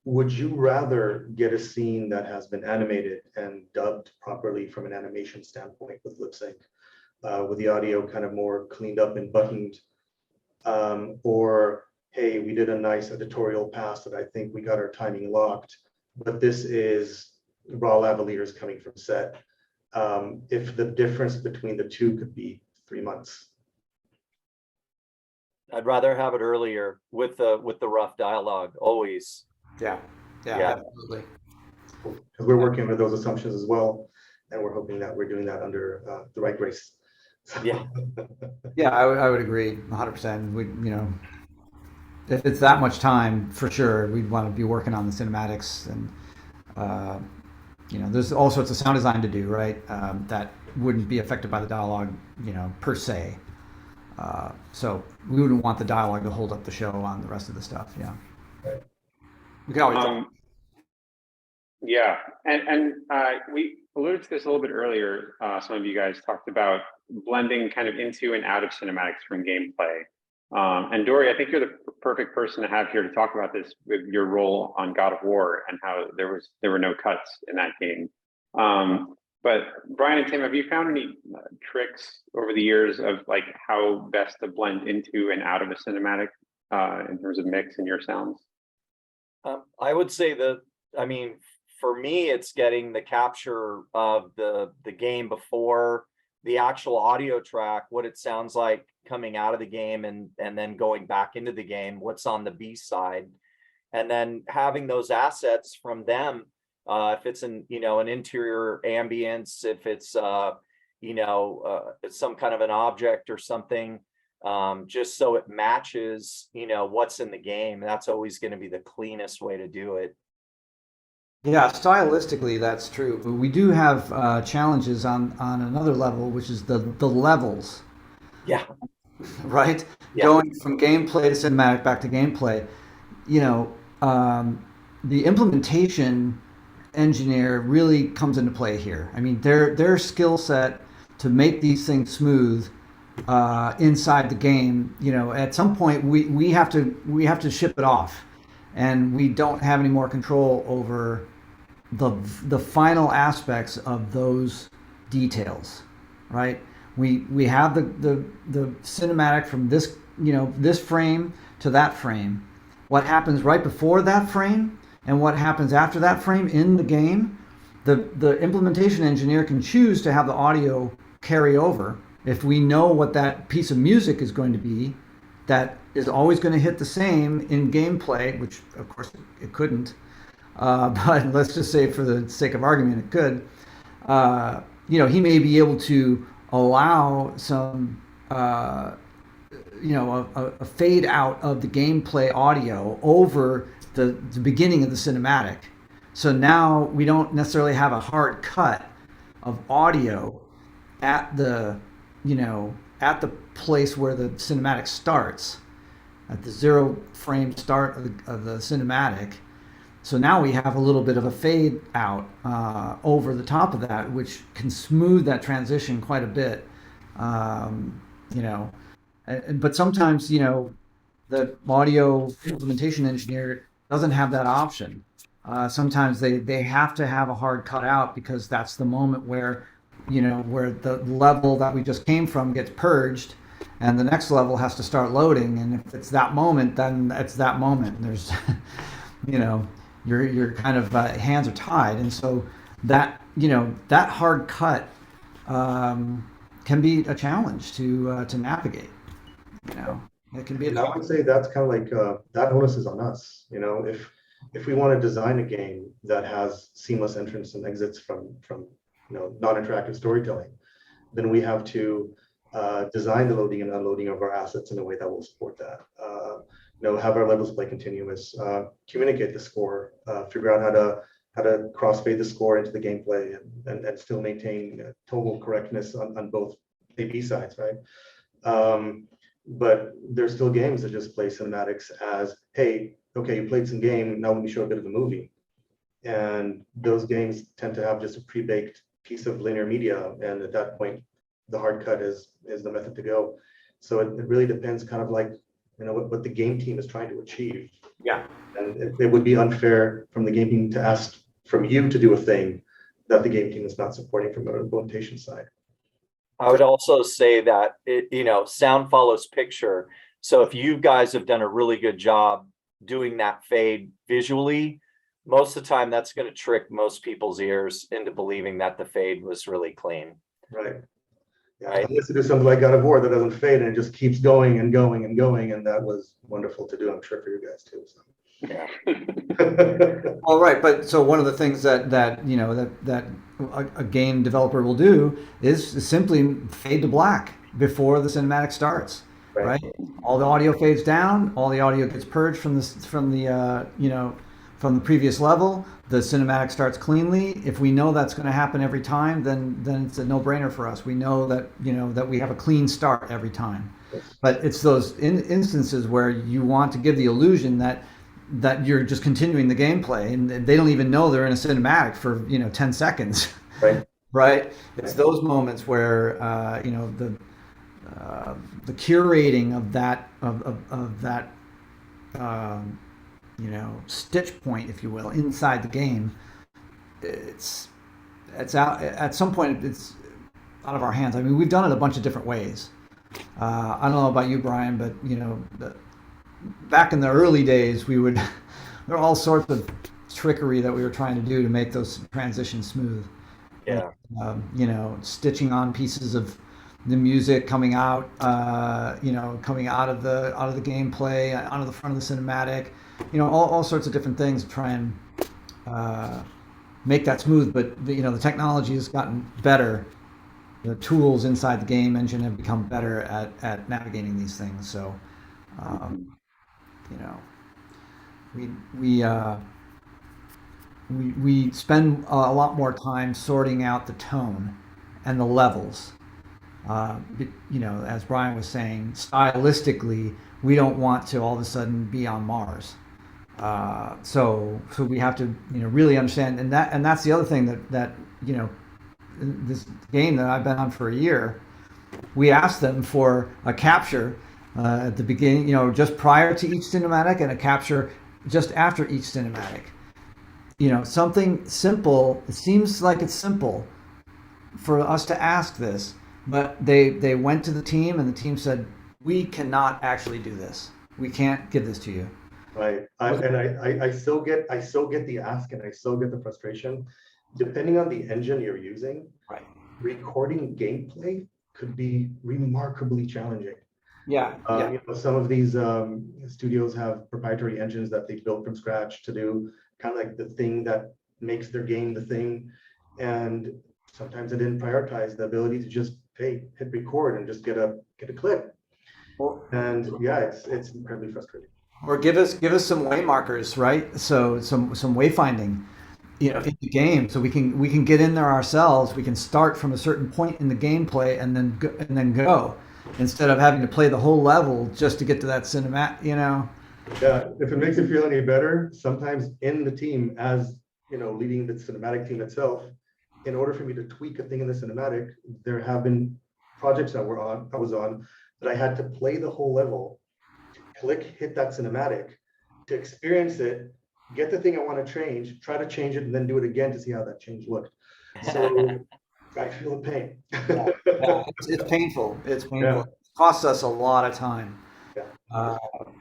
Would you rather get a scene that has been animated and dubbed properly from an animation standpoint with lip sync, with the audio kind of more cleaned up and buttoned, or hey, we did a nice editorial pass that I think we got our timing locked, but this is raw lavaliers coming from set. If the difference between the two could be 3 months. I'd rather have it earlier with the rough dialogue, always. Yeah, Yeah. absolutely. Because we're working under those assumptions as well, and we're hoping that we're doing that under the right grace. Yeah. Yeah, I would agree 100%. If it's that much time, for sure, we'd want to be working on the cinematics, and there's all sorts of sound design to do, right? That wouldn't be affected by the dialogue, per se. So we wouldn't want the dialogue to hold up the show on the rest of the stuff. Yeah. Right. We can always. Yeah, and we alluded to this a little bit earlier. Some of you guys talked about blending kind of into and out of cinematics from gameplay. And Dori, I think you're the perfect person to have here to talk about this with your role on God of War and how there were no cuts in that game. But Bryan and Tim, have you found any tricks over the years of like how best to blend into and out of a cinematic in terms of mix in your sounds? I would say for me, it's getting the capture of the game before the actual audio track, what it sounds like coming out of the game and then going back into the game, what's on the B side, and then having those assets from them. If it's an interior ambience, if it's it's some kind of an object or something, just so it matches what's in the game. That's always going to be the cleanest way to do it. Yeah, stylistically, that's true. But we do have challenges on another level, which is the levels. Yeah. Right? Yeah. Going from gameplay to cinematic back to gameplay. The implementation engineer really comes into play here. I mean, their skill set to make these things smooth inside the game. At some point we have to ship it off, and we don't have any more control over the final aspects of those details, right? We have the cinematic from this frame to that frame. What happens right before that frame and what happens after that frame in the game, the implementation engineer can choose to have the audio carry over. If we know what that piece of music is going to be, that is always going to hit the same in gameplay, which of course it couldn't. But let's just say for the sake of argument, it could. He may be able to allow some, a fade out of the gameplay audio over the beginning of the cinematic. So now we don't necessarily have a hard cut of audio at the place where the cinematic starts, at the 0 frame start of the cinematic. So now we have a little bit of a fade out over the top of that, which can smooth that transition quite a bit. But sometimes, the audio implementation engineer doesn't have that option. Sometimes they have to have a hard cut out because that's the moment where the level that we just came from gets purged and the next level has to start loading. And if it's that moment, then it's that moment. And there's, your kind of hands are tied. And so that hard cut can be a challenge to navigate. It can be a I would say that's kind of like that onus is on us. If we want to design a game that has seamless entrance and exits from non-interactive storytelling, then we have to design the loading and unloading of our assets in a way that will support that. Have our levels play continuous, communicate the score, figure out how to crossfade the score into the gameplay and still maintain total correctness on both A/B sides, right? But there's still games that just play cinematics as, hey, okay, you played some game, now let me show a bit of a movie. And those games tend to have just a pre-baked piece of linear media, and at that point, the hard cut is the method to go. So it really depends kind of like, what the game team is trying to achieve. Yeah. And it would be unfair from the game team to ask from you to do a thing that the game team is not supporting from an implementation side. I would also say that sound follows picture. So if you guys have done a really good job doing that fade visually, most of the time that's going to trick most people's ears into believing that the fade was really clean. Right. Yeah, Right. I used to do something like God of War that doesn't fade and it just keeps going and going and going, and that was wonderful to do. I'm sure for you guys too. So. Yeah. All right, but so one of the things that a game developer will do is simply fade to black before the cinematic starts. Right. All the audio fades down. All the audio gets purged from the previous level. The cinematic starts cleanly. If we know that's going to happen every time, then it's a no-brainer for us. We know that that we have a clean start every time. But it's those instances where you want to give the illusion that you're just continuing the gameplay, and they don't even know they're in a cinematic for 10 seconds. Right. Right. It's those moments where the curating of that stitch point, if you will, inside the game, it's out at some point. It's out of our hands. I mean, we've done it a bunch of different ways. I don't know about you, Bryan, but back in the early days, there were all sorts of trickery that we were trying to do to make those transitions smooth. Yeah. Stitching on pieces of the music coming out, coming out of the gameplay, onto the front of the cinematic, all sorts of different things to try and make that smooth. But the technology has gotten better. The tools inside the game engine have become better at navigating these things. So, we spend a lot more time sorting out the tone and the levels. As Bryan was saying, stylistically, we don't want to all of a sudden be on Mars. So we have to really understand, and that's the other thing that this game that I've been on for a year, we asked them for a capture at the beginning, just prior to each cinematic, and a capture just after each cinematic. Something simple. It seems like it's simple for us to ask this, but they went to the team, and the team said, we cannot actually do this. We can't give this to you. Right. I still get the ask, and I still get the frustration. Depending on the engine you're using, Right. Recording gameplay could be remarkably challenging. Yeah. Some of these studios have proprietary engines that they built from scratch to do kind of like the thing that makes their game the thing, and sometimes they didn't prioritize the ability to just hit record and just get a clip. And yeah, it's incredibly frustrating. Or give us some way markers, right? So some wayfinding, in the game, so we can get in there ourselves. We can start from a certain point in the gameplay and then go, instead of having to play the whole level just to get to that cinematic. Yeah, if it makes you feel any better, sometimes in the team, as leading the cinematic team itself, in order for me to tweak a thing in the cinematic, there have been projects I was on that I had to play the whole level, hit that cinematic, to experience it, get the thing I want to change, try to change it, and then do it again to see how that change looked. So I feel the pain. Yeah. It's painful. It's painful. Yeah. It costs us a lot of time. Yeah.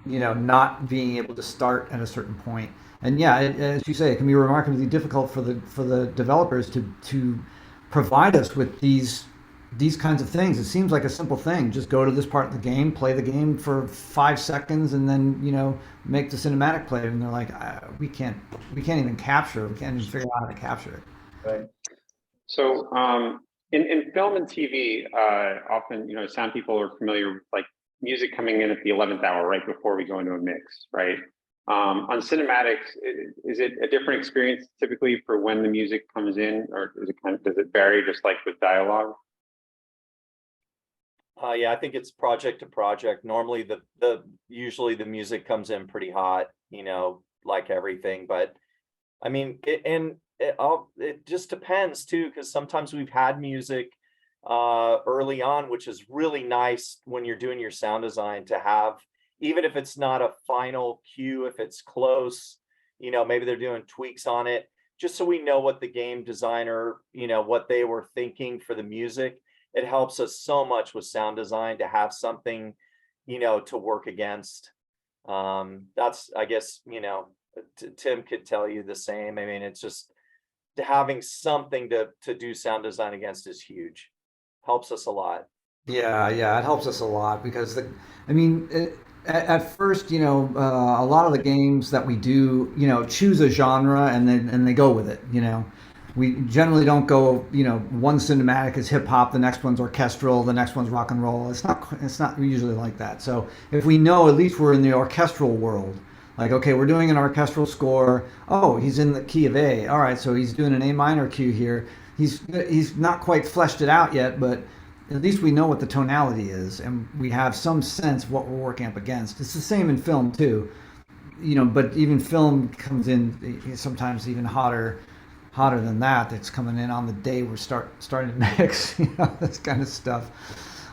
Not being able to start at a certain point. And yeah, as you say, it can be remarkably difficult for the developers to provide us with these kinds of things. It seems like a simple thing. Just go to this part of the game, play the game for 5 seconds, and then make the cinematic play. And they're like, we can't even capture it. We can't even figure out how to capture it. Right. So In film and TV, often, sound people are familiar with like music coming in at the 11th hour, right before we go into a mix, right? On cinematics, is it a different experience typically for when the music comes in, or does it vary just like with dialogue? Yeah, I think it's project to project. Normally usually the music comes in pretty hot, like everything, but I mean, it just depends too, because sometimes we've had music early on, which is really nice when you're doing your sound design to have, even if it's not a final cue, if it's close, maybe they're doing tweaks on it, just so we know what the game designer, what they were thinking for the music. It helps us so much with sound design to have something, to work against. That's, I guess, Tim could tell you the same. I mean, it's just having something to do sound design against is huge. Helps us a lot. Yeah, it helps us a lot because I mean, at first, a lot of the games that we do, choose a genre and then they go with it. We generally don't go, one cinematic is hip hop, the next one's orchestral, the next one's rock and roll. It's not usually like that. So if we know at least we're in the orchestral world, like, okay, we're doing an orchestral score. Oh, he's in the key of A. All right, so he's doing an A minor cue here. He's not quite fleshed it out yet, but at least we know what the tonality is, and we have some sense of what we're working up against. It's the same in film too, but even film comes in sometimes even hotter than that. That's coming in on the day we're starting to mix, this kind of stuff.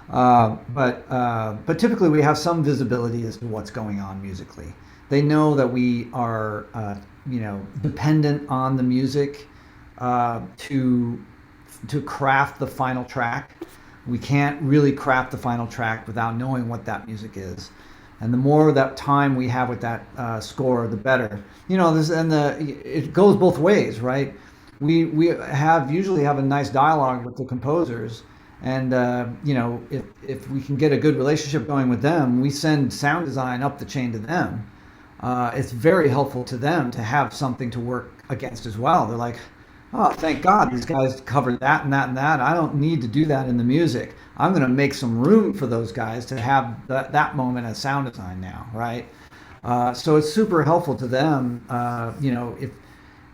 But typically we have some visibility as to what's going on musically. They know that we are, dependent on the music to craft the final track. We can't really craft the final track without knowing what that music is. And the more that time we have with that score, the better. It goes both ways, right? We usually have a nice dialogue with the composers, and if we can get a good relationship going with them, we send sound design up the chain to them. It's very helpful to them to have something to work against as well. They're like, oh, thank God these guys covered that and that and that. I don't need to do that in the music. I'm going to make some room for those guys to have that moment as sound design now, right? So it's super helpful to them,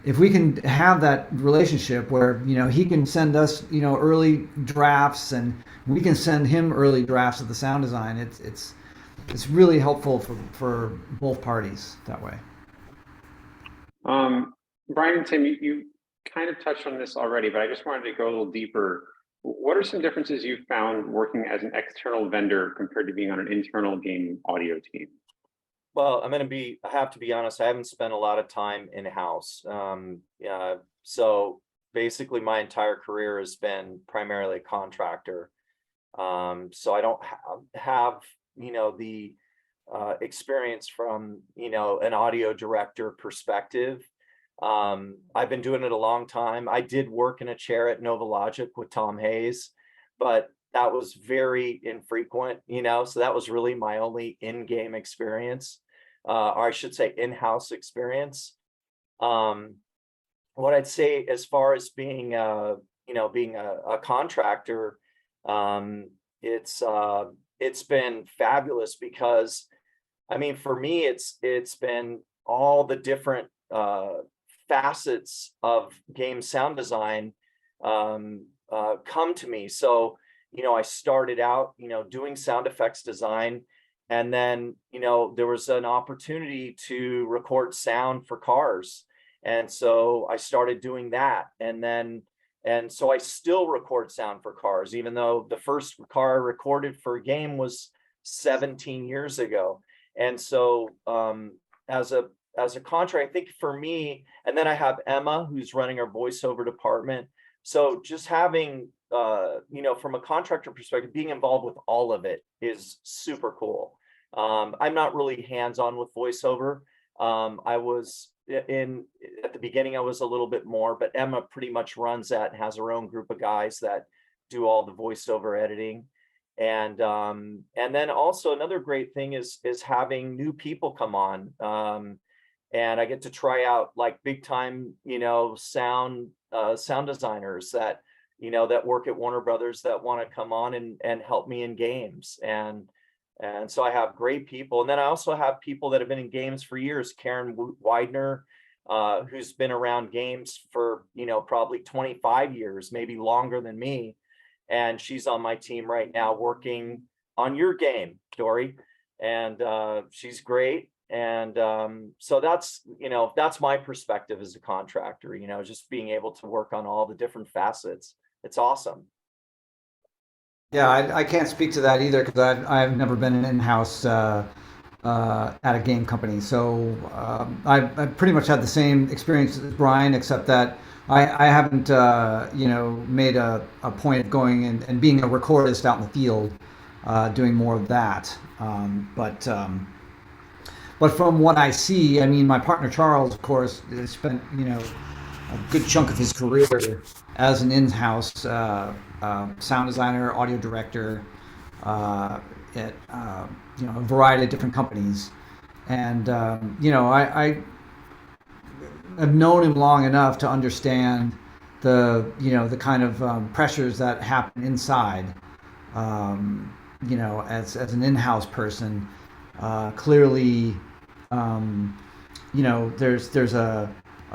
if we can have that relationship where he can send us early drafts and we can send him early drafts of the sound design. It's really helpful for both parties that way. Bryan and Tim, you kind of touched on this already, but I just wanted to go a little deeper. What are some differences you've found working as an external vendor compared to being on an internal game audio team? Well, I have to be honest, I haven't spent a lot of time in-house. So basically my entire career has been primarily a contractor. So I don't have the experience from, an audio director perspective. I've been doing it a long time. I did work in a chair at Novalogic with Tom Hayes, but that was very infrequent, so that was really my only in-game experience, or I should say in-house experience. What I'd say as far as being a contractor, it's been fabulous because, I mean, for me, it's been all the different facets of game sound design come to me. So, I started out, doing sound effects design, and then, there was an opportunity to record sound for cars. And so I started doing that. And so I still record sound for cars, even though the first car I recorded for a game was 17 years ago. And so as a contract, I think for me, and then I have Emma, who's running our voiceover department. So just having, from a contractor perspective, being involved with all of it is super cool. I'm not really hands-on with voiceover. I was at the beginning, I was a little bit more, but Emma pretty much runs that and has her own group of guys that do all the voiceover editing. And then also another great thing is having new people come on. And I get to try out like big time, sound designers that that work at Warner Brothers that want to come on and help me in games. And so I have great people. And then I also have people that have been in games for years. Karen Widener, who's been around games for, probably 25 years, maybe longer than me. And she's on my team right now working on your game, Dori. And she's great. And so that's my perspective as a contractor, just being able to work on all the different facets. It's awesome. Yeah, I can't speak to that either because I've never been an in-house at a game company. So I pretty much had the same experience as Bryan, except that I haven't made a point of going and being a recordist out in the field, doing more of that. But from what I see, I mean, my partner Charles, of course, has spent a good chunk of his career as an in-house sound designer, audio director at a variety of different companies, and I have known him long enough to understand the kind of pressures that happen inside. As an in-house person, clearly, there's a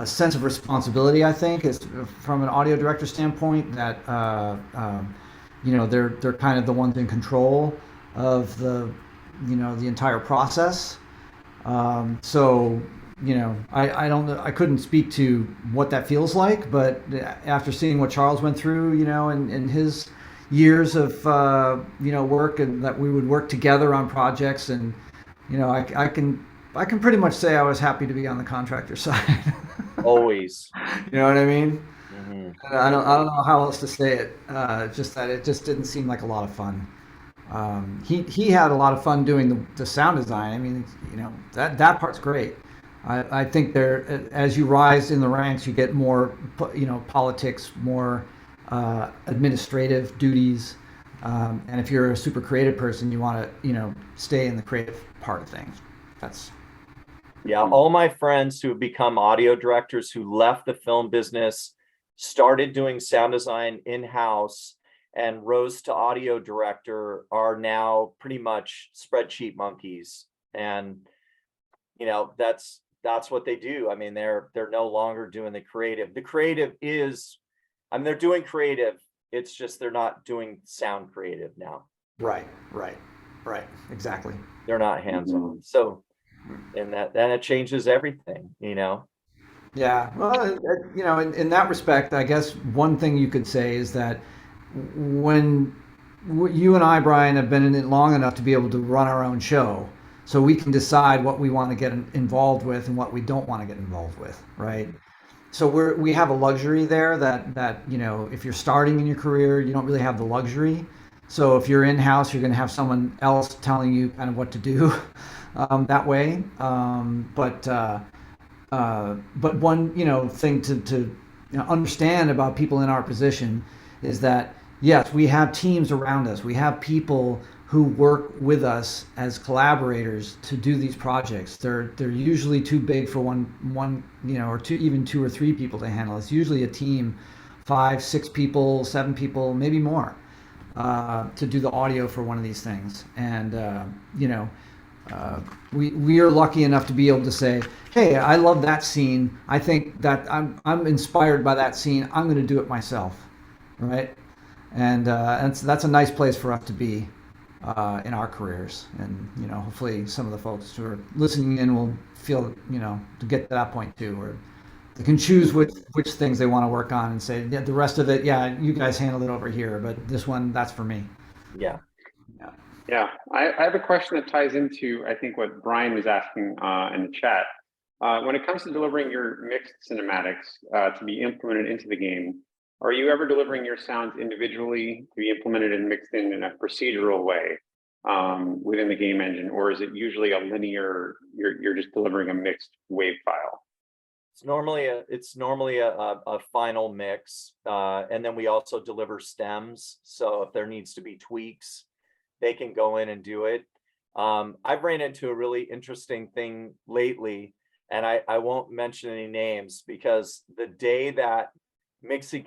sense of responsibility, I think, is from an audio director standpoint, that they're kind of the ones in control of the entire process. So I don't know, I couldn't speak to what that feels like, but after seeing what Charles went through, in his years of work, and that we would work together on projects, and I can pretty much say I was happy to be on the contractor side. Always. You know what I mean? Mm-hmm. I don't know how else to say it. Just that it just didn't seem like a lot of fun. He had a lot of fun doing the sound design. I mean, that part's great. I think as you rise in the ranks, you get more, politics, more administrative duties. And if you're a super creative person, you want to, stay in the creative part of things. Yeah, all my friends who have become audio directors who left the film business, started doing sound design in-house, and rose to audio director are now pretty much spreadsheet monkeys. And that's what they do. I mean, they're no longer doing the creative. The creative is, they're doing creative. It's just they're not doing sound creative now. Right. Exactly. They're not hands-on. So, and then it changes everything, Yeah. Well, in that respect, I guess one thing you could say is that when you and I, Bryan, have been in it long enough to be able to run our own show, so we can decide what we want to get involved with and what we don't want to get involved with, right? So we have a luxury there that if you're starting in your career, you don't really have the luxury. So if you're in-house, you're going to have someone else telling you kind of what to do that way. But one thing to understand about people in our position is that yes, we have teams around us. We have people who work with us as collaborators to do these projects. They're usually too big for one or two or three people to handle. It's usually a team, 5, 6 people, 7 people, maybe more, to do the audio for one of these things. And we are lucky enough to be able to say, hey, I love that scene. I think that I'm inspired by that scene. I'm going to do it myself, right? And so that's a nice place for us to be in our careers. And hopefully some of the folks who are listening in will feel to get to that point too, where they can choose which things they want to work on and say, yeah, the rest of it, yeah, you guys handle it over here, but this one, that's for me. Yeah, I have a question that ties into, I think, what Bryan was asking in the chat. When it comes to delivering your mixed cinematics to be implemented into the game, are you ever delivering your sounds individually to be implemented and mixed in a procedural way within the game engine, or is it usually a linear, you're just delivering a mixed wave file? It's normally a final mix, and then we also deliver stems. So if there needs to be tweaks, they can go in and do it. I've ran into a really interesting thing lately, and I won't mention any names, because the day that mixing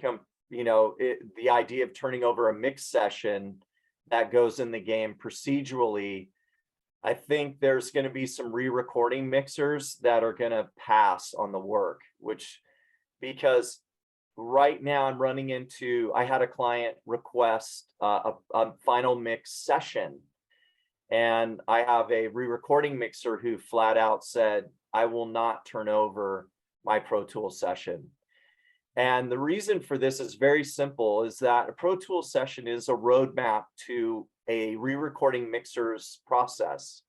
the idea of turning over a mix session that goes in the game procedurally, I think there's going to be some re-recording mixers that are going to pass on the work, because right now I'm running into, I had a client request a final mix session, and I have a re-recording mixer who flat out said, I will not turn over my Pro Tools session. And the reason for this is very simple, is that a Pro Tools session is a roadmap to a re-recording mixer's process.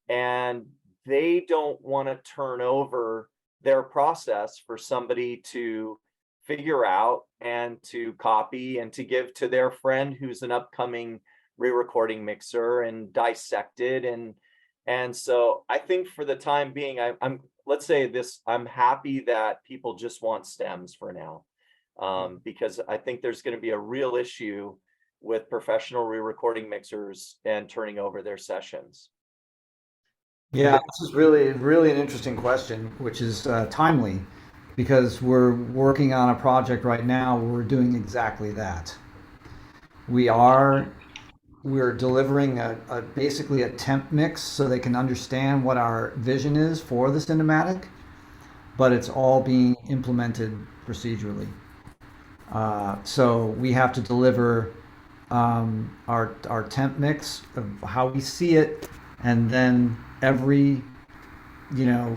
And they don't want to turn over their process for somebody to figure out and to copy and to give to their friend who's an upcoming re-recording mixer and dissect it. And so I think for the time being, let's say this, I'm happy that people just want stems for now, because I think there's going to be a real issue with professional re-recording mixers and turning over their sessions. Yeah, this is really, really an interesting question, which is timely, because we're working on a project right now where we're doing exactly that. We're delivering basically a temp mix so they can understand what our vision is for the cinematic, but it's all being implemented procedurally. So we have to deliver our temp mix of how we see it, and then every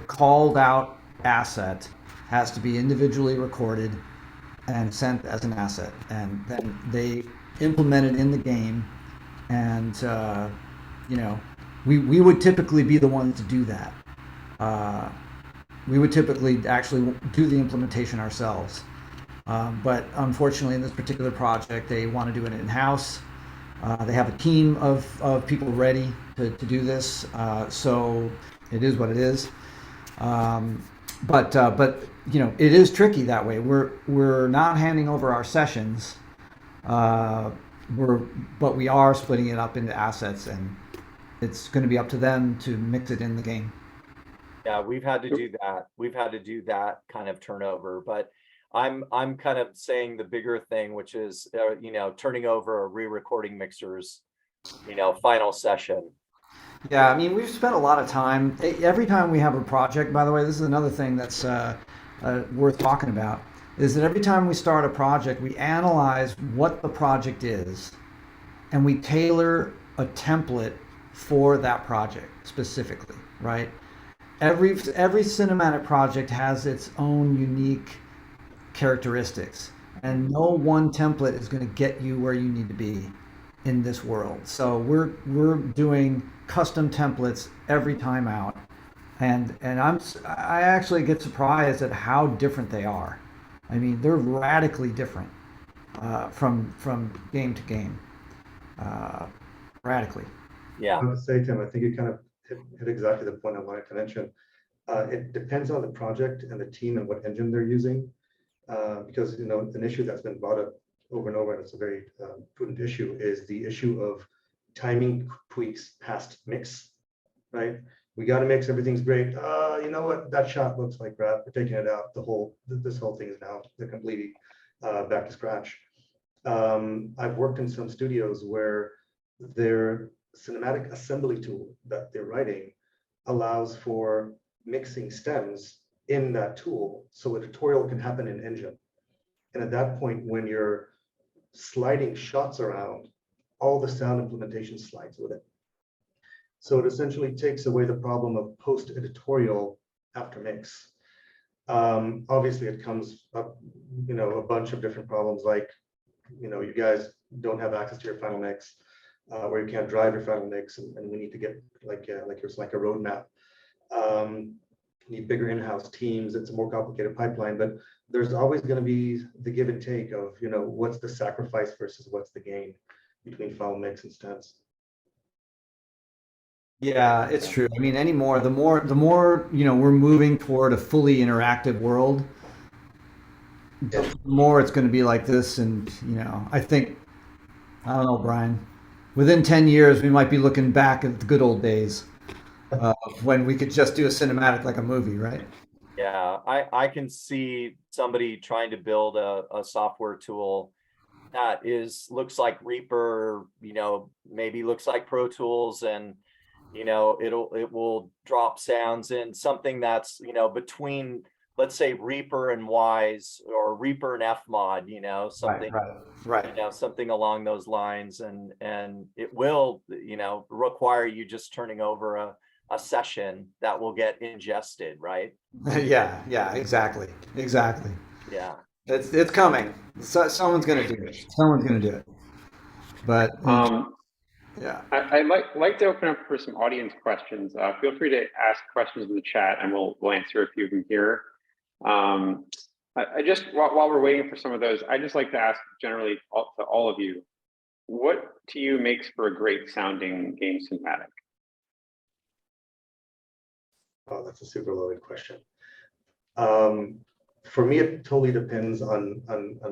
called out asset has to be individually recorded and sent as an asset, and then they implement it in the game. And we would typically be the ones to do that. We would typically actually do the implementation ourselves, but unfortunately in this particular project they want to do it in-house. They have a team of people ready to do this, so it is what it is. But it is tricky that way. We're not handing over our sessions. But we are splitting it up into assets, and it's going to be up to them to mix it in the game. Yeah, we've had to do that. We've had to do that kind of turnover, but I'm kind of saying the bigger thing, which is turning over a re-recording mixer's final session. Yeah, I mean, we've spent a lot of time. Every time we have a project, by the way, this is another thing that's worth talking about, is that every time we start a project, we analyze what the project is, and we tailor a template for that project specifically, right? Every cinematic project has its own unique characteristics, and no one template is going to get you where you need to be in this world. So we're doing custom templates every time out, and I actually get surprised at how different they are. I mean, they're radically different from game to game, radically. Yeah. I would say, Tim, I think you kind of hit exactly the point I wanted to mention. It depends on the project and the team and what engine they're using, because an issue that's been brought up over and over, and it's a very prudent issue, is the issue of timing tweaks past mix, right? We got to mix, everything's great. You know what? That shot looks like crap. We're taking it out. This whole thing is now completely back to scratch. I've worked in some studios where their cinematic assembly tool that they're writing allows for mixing stems in that tool, so a tutorial can happen in engine. And at that point, when you're sliding shots around, all the sound implementation slides with it. So it essentially takes away the problem of post-editorial after mix. Obviously, it comes up, a bunch of different problems, like, you guys don't have access to your final mix, where you can't drive your final mix, and we need to get like it's like a roadmap. Need bigger in-house teams. It's a more complicated pipeline, but there's always going to be the give and take of what's the sacrifice versus what's the gain between final mix and stems. Yeah, it's true. I mean, the more we're moving toward a fully interactive world, the more it's going to be like this. And I think, I don't know, Brian, within 10 years we might be looking back at the good old days when we could just do a cinematic like a movie, right? Yeah, I can see somebody trying to build a software tool that looks like Reaper, maybe looks like Pro Tools, and it will drop sounds in something that's between, let's say, Reaper and Wise, or Reaper and Fmod, something Right. something along those lines, and it will require you just turning over a session that will get ingested, right? Yeah, exactly. Yeah. It's coming. Someone's gonna do it. Someone's gonna do it. But yeah. I'd like to open up for some audience questions. Feel free to ask questions in the chat, and we'll answer a few of them here. I just, while we're waiting for some of those, I just like to ask generally to all of you, what to you makes for a great sounding game cinematic? Oh, that's a super loaded question. For me, it totally depends on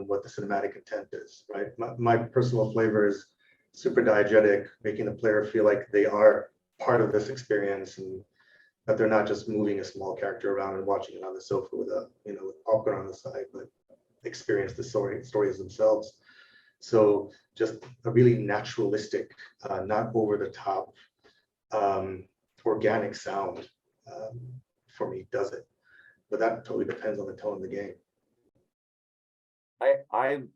what the cinematic intent is, right? My personal flavor is super diegetic, making the player feel like they are part of this experience, and that they're not just moving a small character around and watching it on the sofa with with popcorn on the side, but experience the stories themselves. So just a really naturalistic, not over the top, organic sound for me does it. But that totally depends on the tone of the game. I'm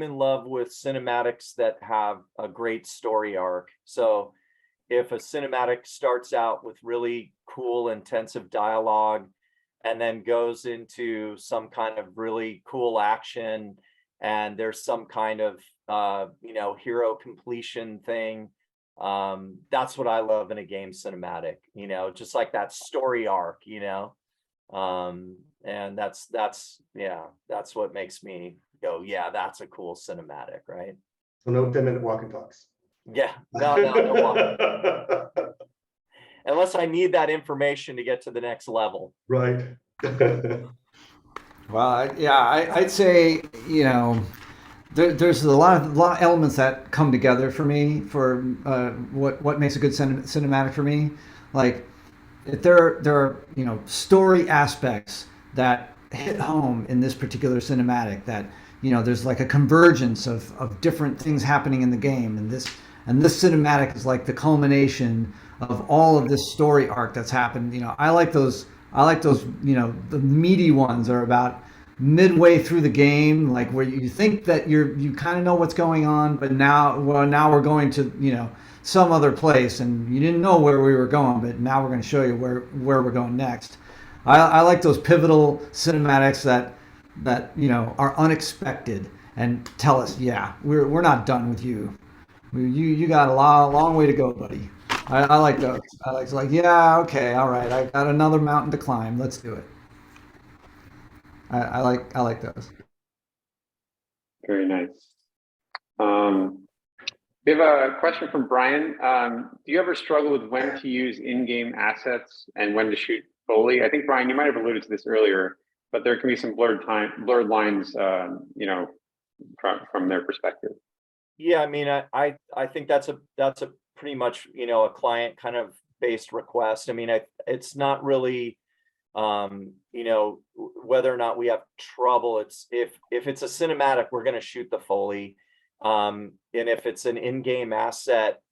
in love with cinematics that have a great story arc. So if a cinematic starts out with really cool, intensive dialogue, and then goes into some kind of really cool action, and there's some kind of hero completion thing, that's what I love in a game cinematic, just like that story arc, and that's what makes me go, yeah, that's a cool cinematic, right? So no 10-minute walk and talks. Yeah, no. Unless I need that information to get to the next level. Right. Well, I'd say, there's a lot of elements that come together for me for what makes a good cinematic for me. Like, if there are story aspects that hit home in this particular cinematic, that there's like a convergence of different things happening in the game, and this cinematic is like the culmination of all of this story arc that's happened. I like those the meaty ones are about midway through the game, like where you think that you kind of know what's going on, but now we're going to some other place, and you didn't know where we were going, but now we're going to show you where we're going next. I like those pivotal cinematics that are unexpected and tell us, yeah, we're not done with you. You got a long way to go, buddy. I like those. I like, yeah, okay, all right, I got another mountain to climb. Let's do it. I like those. Very nice. We have a question from Bryan. Do you ever struggle with when to use in-game assets and when to shoot Foley? I think, Bryan, you might have alluded to this earlier, but there can be some blurred lines, from their perspective. Yeah, I mean, I think that's a pretty much a client kind of based request. I mean, it's not really whether or not we have trouble. It's if it's a cinematic, we're going to shoot the Foley. And if it's an in-game asset,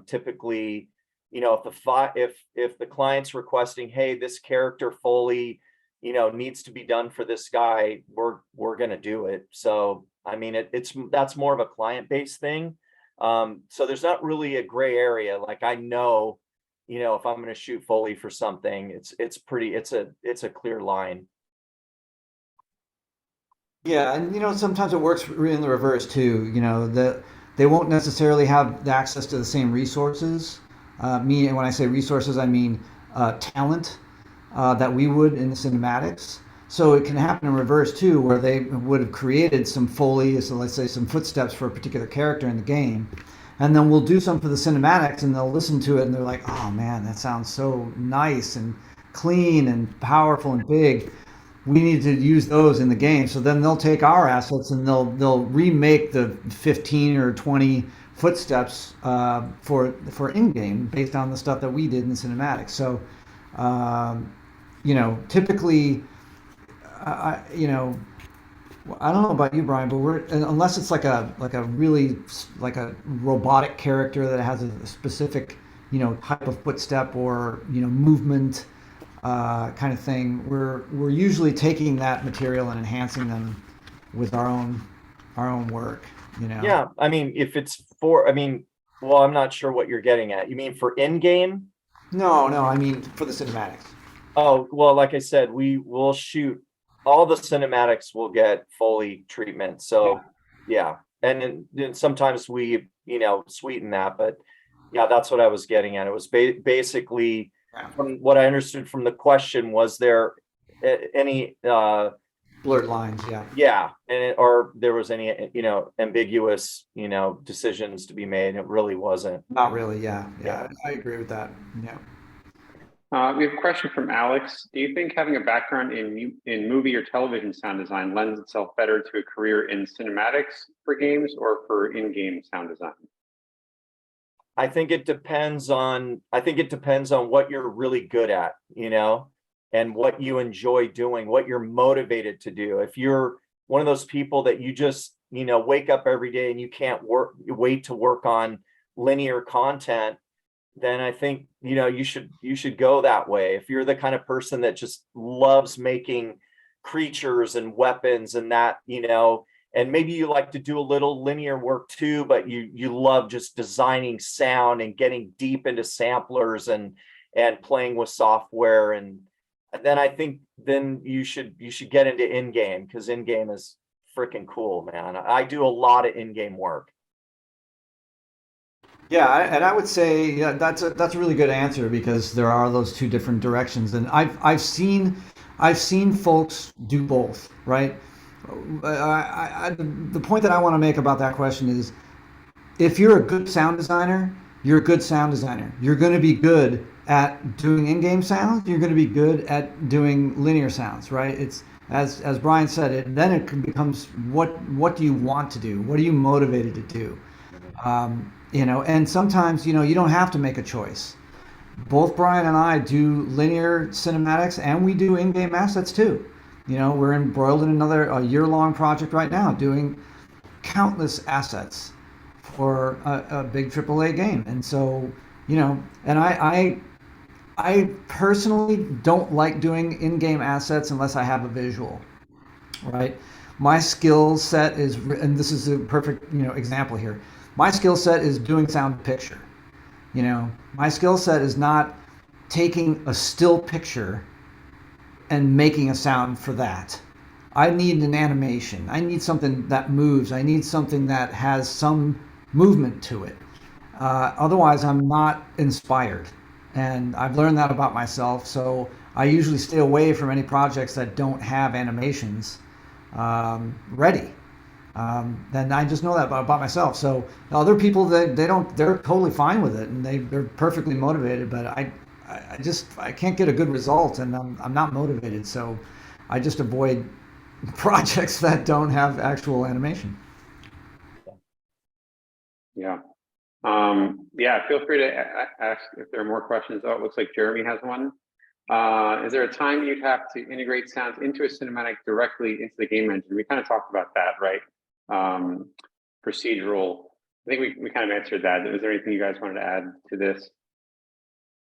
typically, if the client's requesting, hey, this character Foley, needs to be done for this guy, we're going to do it. So, I mean, that's more of a client-based thing. So there's not really a gray area. Like, I know, if I'm going to shoot Foley for something, it's a clear line. Yeah, and sometimes it works in the reverse too. That they won't necessarily have the access to the same resources. And when I say resources, I mean talent that we would in the cinematics. So it can happen in reverse too, where they would have created some Foley, so let's say some footsteps for a particular character in the game, and then we'll do some for the cinematics, and they'll listen to it, and they're like, "Oh man, that sounds so nice and clean and powerful and big. We need to use those in the game." So then they'll take our assets and they'll remake the 15 or 20 footsteps for in game based on the stuff that we did in the cinematics. So typically, I don't know about you, Brian, but unless it's like a really like a robotic character that has a specific type of footstep or movement kind of thing, we're usually taking that material and enhancing them with our own work. Yeah, I mean, if it's for, I mean, well, I'm not sure what you're getting at. You mean for in-game? No, I mean for the cinematics. Oh, well, like I said, we will shoot all the cinematics will get Foley treatment. So yeah. And then sometimes we, sweeten that, but yeah, that's what I was getting at. It was basically from what I understood from the question, was there any blurred lines? Yeah, or there was any ambiguous decisions to be made? It really wasn't. Not really. Yeah, I agree with that. Yeah. We have a question from Alex. Do you think having a background in movie or television sound design lends itself better to a career in cinematics for games or for in-game sound design? I think it depends on what you're really good at, and what you enjoy doing, what you're motivated to do. If you're one of those people that you just, wake up every day and you can't wait to work on linear content, then I think, you should go that way. If you're the kind of person that just loves making creatures and weapons and that, and maybe you like to do a little linear work too, but you love just designing sound and getting deep into samplers and playing with software, and then I think then you should get into in-game, because in-game is freaking cool, man. I do a lot of in-game work. Yeah, and I would say that's a really good answer, because there are those two different directions, and I've seen folks do both, right? The point that I want to make about that question is, if you're a good sound designer, you're a good sound designer. You're going to be good at doing in-game sounds. You're going to be good at doing linear sounds, right? It's as Bryan said, then it becomes what do you want to do? What are you motivated to do? And sometimes you don't have to make a choice. Both Bryan and I do linear cinematics, and we do in-game assets too. We're embroiled in a year-long project right now, doing countless assets for a big AAA game. And so, and I personally don't like doing in-game assets unless I have a visual, right? My skill set is, and this is a perfect, example here. My skill set is doing sound picture. My skill set is not taking a still picture and making a sound for that. I need an animation. I need something that moves. I need something that has some movement to it. Otherwise, I'm not inspired. And I've learned that about myself. So I usually stay away from any projects that don't have animations ready. Then I just know that about myself. So other people, they're totally fine with it, and they're perfectly motivated. But I can't get a good result, and I'm not motivated. So I just avoid projects that don't have actual animation. Yeah. Feel free to ask if there are more questions. Oh, it looks like Jeremy has one. Is there a time you'd have to integrate sounds into a cinematic directly into the game engine? We kind of talked about that, right? Procedural. I think we kind of answered that. Is there anything you guys wanted to add to this?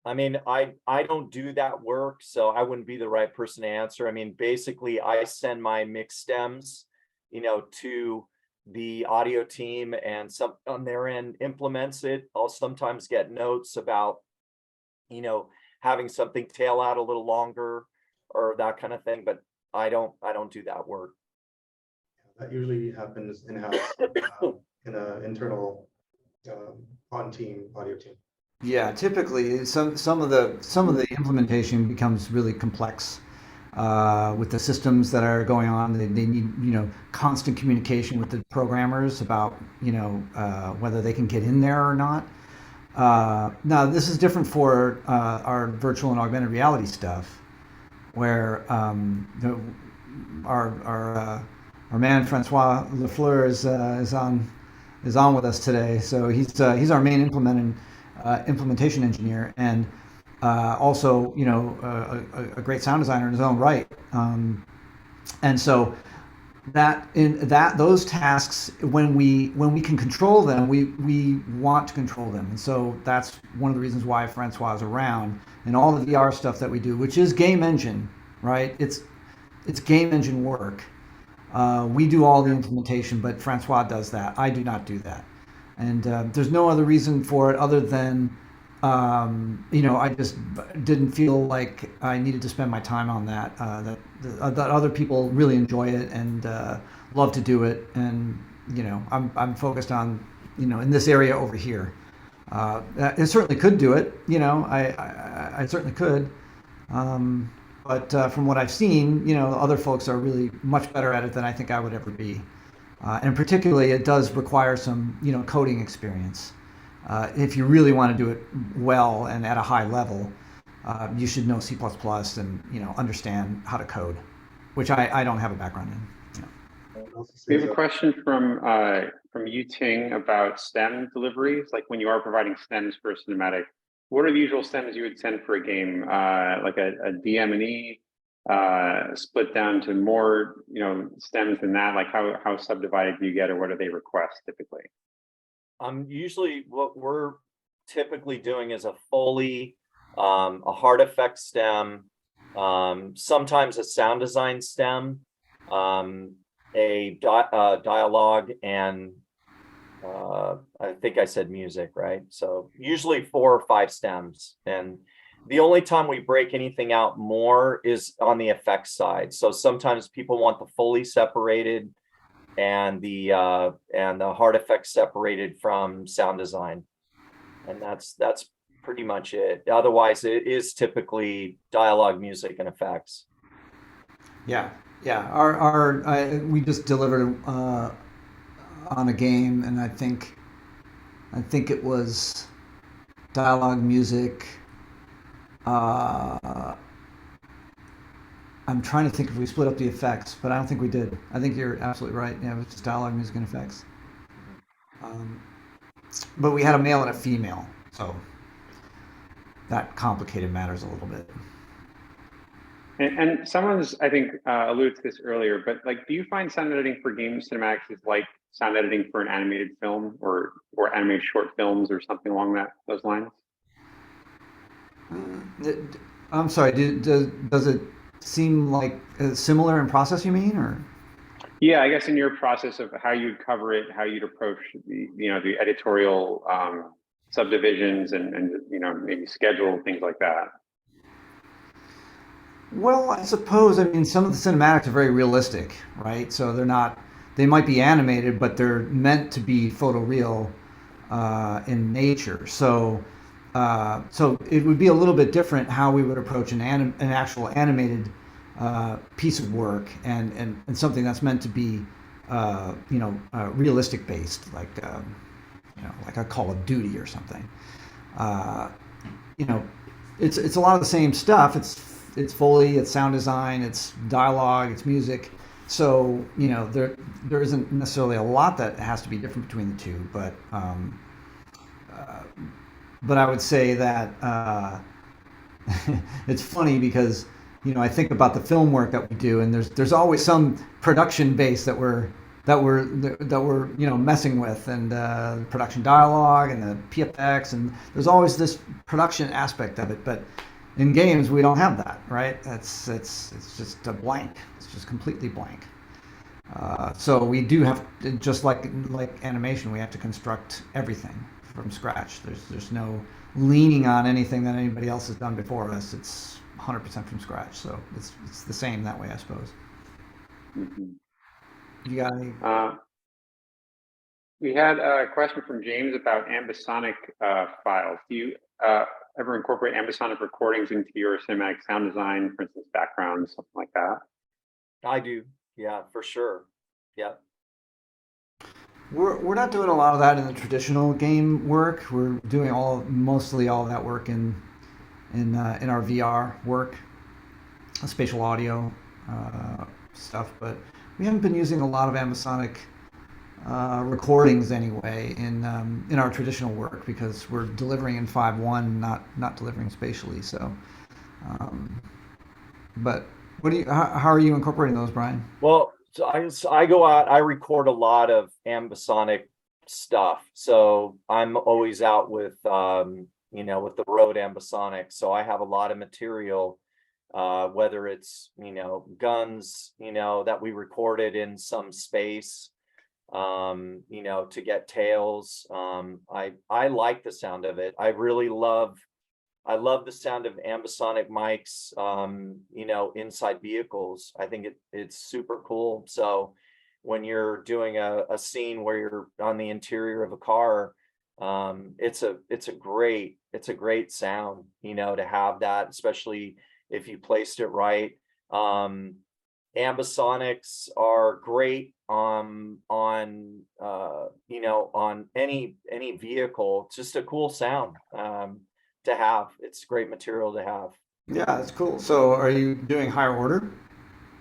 I mean, I don't do that work, so I wouldn't be the right person to answer. I mean, basically, I send my mix stems, to the audio team, and some on their end implements it. I'll sometimes get notes about, having something tail out a little longer or that kind of thing, but I don't do that work. That usually happens in-house in an internal on-team audio team. Yeah, typically some of the implementation becomes really complex with the systems that are going on. They need constant communication with the programmers about whether they can get in there or not. Now this is different for our virtual and augmented reality stuff, where our man Francois Lafleur is on with us today. So he's our main implementation engineer, and Also, a great sound designer in his own right. And so those tasks, when we can control them, we want to control them. And so that's one of the reasons why Francois is around, and all the VR stuff that we do, which is game engine, right? It's game engine work. We do all the implementation, but Francois does that. I do not do that. And there's no other reason for it other than, I just didn't feel like I needed to spend my time on that. That other people really enjoy it and love to do it. And, I'm focused on, in this area over here. I certainly could do it. I certainly could. But from what I've seen, other folks are really much better at it than I think I would ever be. And particularly, it does require some, coding experience. If you really want to do it well and at a high level, you should know C++ and, understand how to code, which I don't have a background in. We have a question from Yu Ting about stem deliveries. Like when you are providing stems for a cinematic, what are the usual stems you would send for a game? Like a DM and E, split down to more, stems than that? Like how subdivided do you get, or what do they request typically? Usually what we're typically doing is a Foley, a hard effect stem, sometimes a sound design stem, a dialogue, and I think I said music, right? So usually 4 or 5 stems. And the only time we break anything out more is on the effects side. So sometimes people want the Foley separated and the hard effects separated from sound design. And that's pretty much it. Otherwise, it is typically dialogue, music, and effects. Yeah. We just delivered on a game, and I think it was dialogue, music. I'm trying to think if we split up the effects, but I don't think we did. I think you're absolutely right. Yeah, it was just dialogue, music, and effects. But we had a male and a female, so that complicated matters a little bit. And someone's, I think, alluded to this earlier, but like, do you find sound editing for game cinematics is like sound editing for an animated film or animated short films or something along those lines? I'm sorry. Does it seem like similar in process? You mean, or? Yeah, I guess in your process of how you'd cover it, how you'd approach the editorial subdivisions and maybe schedule things like that. Well, I suppose, some of the cinematics are very realistic, right? So they might be animated, but they're meant to be photoreal in nature. So it would be a little bit different how we would approach an actual animated piece of work and something that's meant to be, realistic based, like a Call of Duty or something. It's a lot of the same stuff. It's Foley, it's sound design, it's dialogue, it's music. So there isn't necessarily a lot that has to be different between the two, but I would say that it's funny because I think about the film work that we do, and there's always some production base that we're messing with, and the production dialogue and the PFX, and there's always this production aspect of it, but in games, we don't have that, right? It's just a blank. It's just completely blank. So we do have, just like animation, we have to construct everything from scratch. There's no leaning on anything that anybody else has done before us. It's 100% from scratch. So it's the same that way, I suppose. Mm-hmm. You got any? We had a question from James about ambisonic files. Do you ever incorporate ambisonic recordings into your cinematic sound design, for instance, backgrounds, something like that? I do. Yeah, for sure. Yeah. We're not doing a lot of that in the traditional game work. We're doing mostly all that work in our VR work, spatial audio stuff. But we haven't been using a lot of ambisonic recordings anyway in our traditional work, because we're delivering in 5.1, not delivering spatially. So, but how are you incorporating those, Bryan? Well, so I go out, I record a lot of ambisonic stuff. So I'm always out with, with the Rode ambisonic. So I have a lot of material, whether it's, guns, that we recorded in some space, to get tails. I like the sound of it. I love the sound of ambisonic mics, inside vehicles. I think it's super cool. So when you're doing a scene where you're on the interior of a car, it's a great sound, to have that, especially if you placed it right. Ambisonics are great on any vehicle. It's just a cool sound to have. It's great material to have. Yeah, that's cool. So are you doing higher order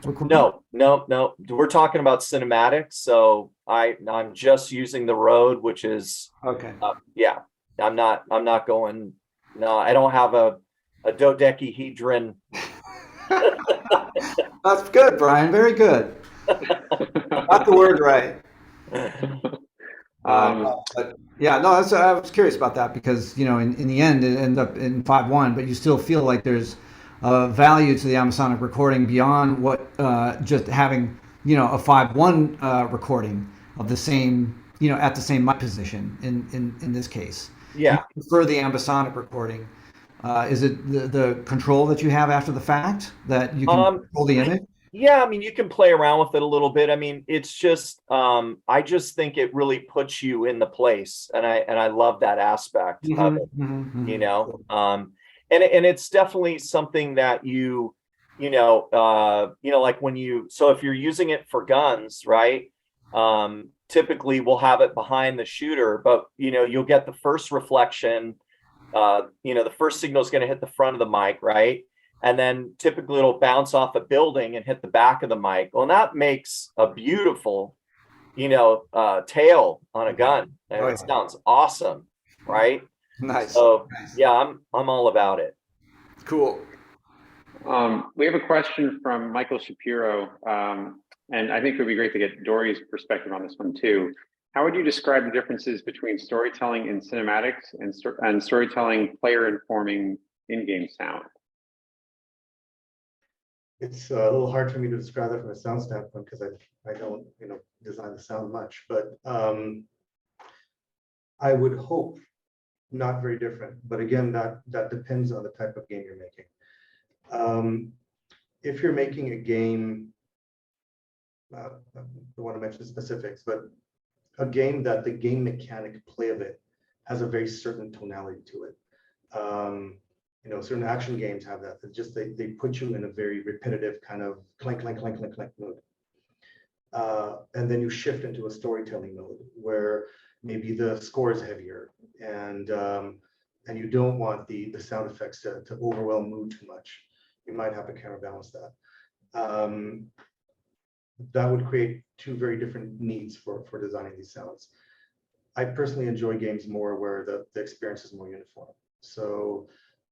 recording? No. We're talking about cinematics. So I'm just using the Rode, which is Okay. yeah. I'm not going. No, I don't have a dodecahedron. That's good, Bryan. Very good. Got the word right. But yeah, no, I was curious about that, because in the end it ends up in 5.1, but you still feel like there's value to the ambisonic recording beyond what just having a 5.1 recording of the same at the same mic position in this case. Yeah. You prefer the ambisonic recording. Is it the control that you have after the fact that you can control the image? Yeah, I mean, you can play around with it a little bit. I mean, it's just I just think it really puts you in the place, and I love that aspect of it. And it's definitely something that like so if you're using it for guns, right? Typically we'll have it behind the shooter, but you'll get the first reflection. The first signal is going to hit the front of the mic, right? And then typically it'll bounce off a building and hit the back of the mic. Well, that makes a beautiful, tail on a gun, and it sounds awesome, right? Nice. So nice. yeah, I'm all about it. Cool. We have a question from Michael Shapiro, and I think it would be great to get Dori's perspective on this one too. How would you describe the differences between storytelling in cinematics and storytelling player informing in-game sound? It's a little hard for me to describe that from a sound standpoint, because I don't design the sound much, but I would hope not very different. But again, that depends on the type of game you're making. If you're making a game, I don't want to mention specifics, but a game that the game mechanic play of it has a very certain tonality to it. Certain action games have that. It's just they put you in a very repetitive kind of clank, clank, clank, clank, clank mode. And then you shift into a storytelling mode where maybe the score is heavier, and you don't want the sound effects to overwhelm mood too much. You might have to counterbalance that. That would create two very different needs for designing these sounds. I personally enjoy games more where the experience is more uniform. So,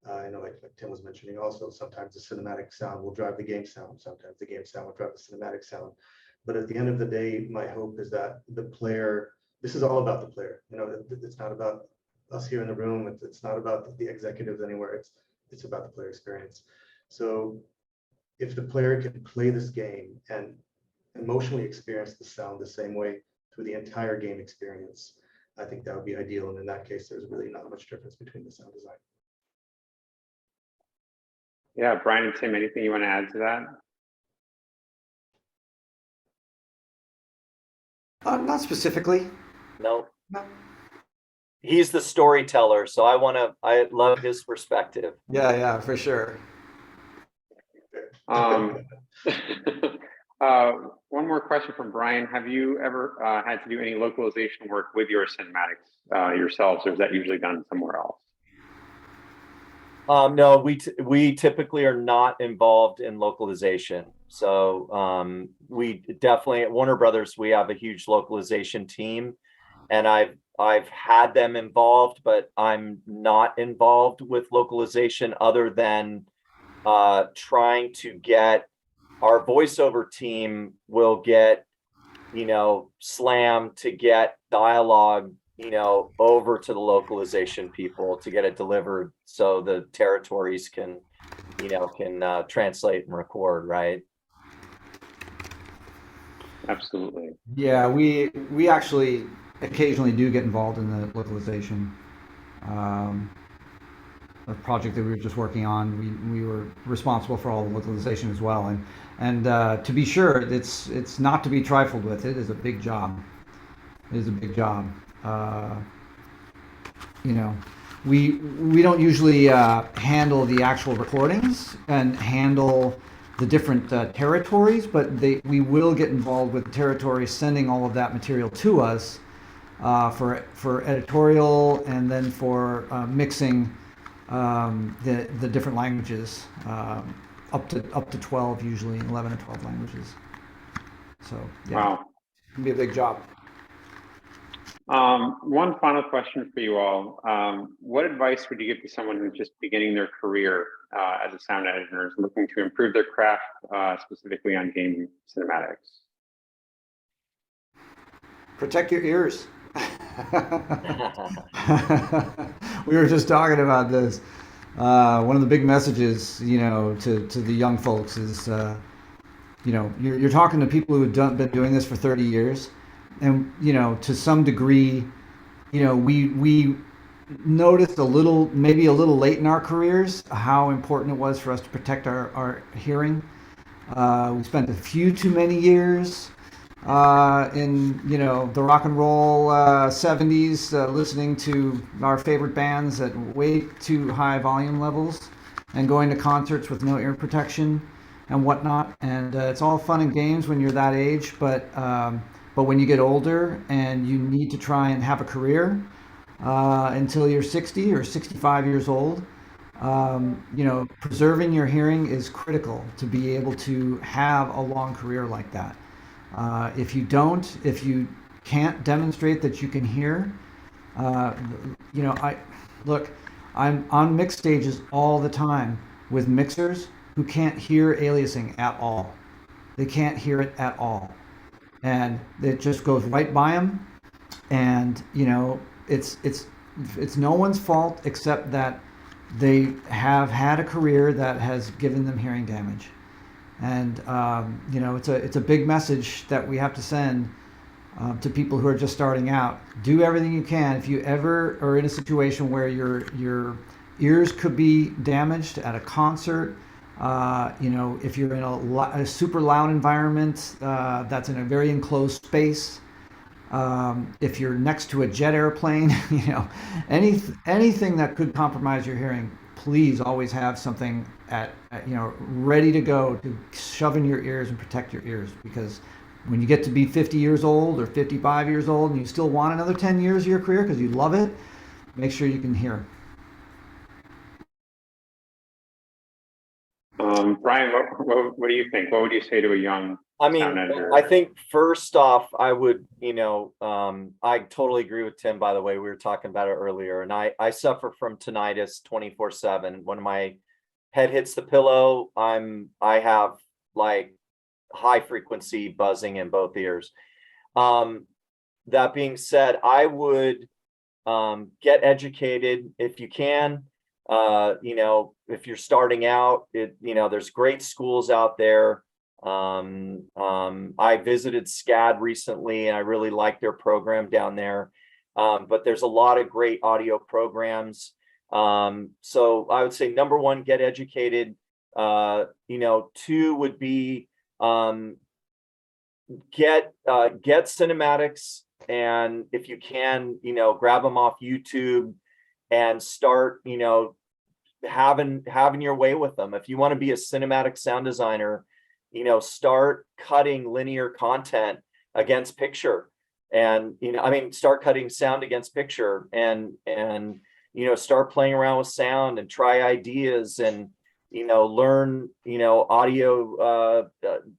like Tim was mentioning also, sometimes the cinematic sound will drive the game sound. Sometimes the game sound will drive the cinematic sound. But at the end of the day, my hope is that the player, this is all about the player. It's not about us here in the room. It's not about the executives anywhere. It's about the player experience. So if the player can play this game and emotionally experience the sound the same way through the entire game experience, I think that would be ideal. And in that case, there's really not much difference between the sound design. Yeah, Bryan and Tim, anything you want to add to that? Not specifically. No. No. He's the storyteller, so I love his perspective. Yeah, for sure. One more question from Bryan. Have you ever had to do any localization work with your cinematics yourselves, or is that usually done somewhere else? No, we typically are not involved in localization. So we definitely at Warner Brothers, we have a huge localization team, and I've had them involved, but I'm not involved with localization other than trying to get our voiceover team will get, slammed to get dialogue, over to the localization people to get it delivered so the territories can translate and record, right? Absolutely. Yeah, we actually occasionally do get involved in the localization. Um, a project that we were just working on, we were responsible for all the localization as well, and to be sure, it's not to be trifled with. It is a big job. It is a big job. Uh, you know, we don't usually handle the actual recordings and handle the different territories, but we will get involved with the territories sending all of that material to us for editorial and then for mixing the different languages, up to 12 usually, 11 or 12 languages. So yeah, Wow. it can be a big job. One final question for you all. What advice would you give to someone who's just beginning their career as a sound editor, is looking to improve their craft, specifically on game cinematics? Protect your ears. We were just talking about this. One of the big messages, to the young folks is, you're talking to people who have been doing this for 30 years. And, to some degree, we noticed maybe a little late in our careers, how important it was for us to protect our hearing. We spent a few too many years in the rock and roll 70s, listening to our favorite bands at way too high volume levels and going to concerts with no ear protection and whatnot. And it's all fun and games when you're that age, but when you get older and you need to try and have a career until you're 60 or 65 years old, preserving your hearing is critical to be able to have a long career like that. If you can't demonstrate that you can hear, I'm on mix stages all the time with mixers who can't hear aliasing at all. They can't hear it at all. And it just goes right by them. And, it's no one's fault except that they have had a career that has given them hearing damage. And it's a big message that we have to send to people who are just starting out. Do everything you can. If you ever are in a situation where your ears could be damaged at a concert, if you're in a super loud environment that's in a very enclosed space, if you're next to a jet airplane, anything that could compromise your hearing, please always have something ready to go to shove in your ears and protect your ears. Because when you get to be 50 years old or 55 years old and you still want another 10 years of your career because you love it, make sure you can hear. Bryan, what do you think? What would you say to a young sound editor? I think first off, I would, I totally agree with Tim, by the way. We were talking about it earlier, and I suffer from tinnitus 24/7. When my head hits the pillow, I have like high frequency buzzing in both ears. That being said, I would get educated if you can. If you're starting out, there's great schools out there. I visited SCAD recently and I really like their program down there. But there's a lot of great audio programs. So I would say number one, get educated. Two would be get cinematics, and if you can, grab them off YouTube and start, having your way with them. If you want to be a cinematic sound designer, start cutting linear content against picture, and start cutting sound against picture, and start playing around with sound and try ideas, and learn, audio,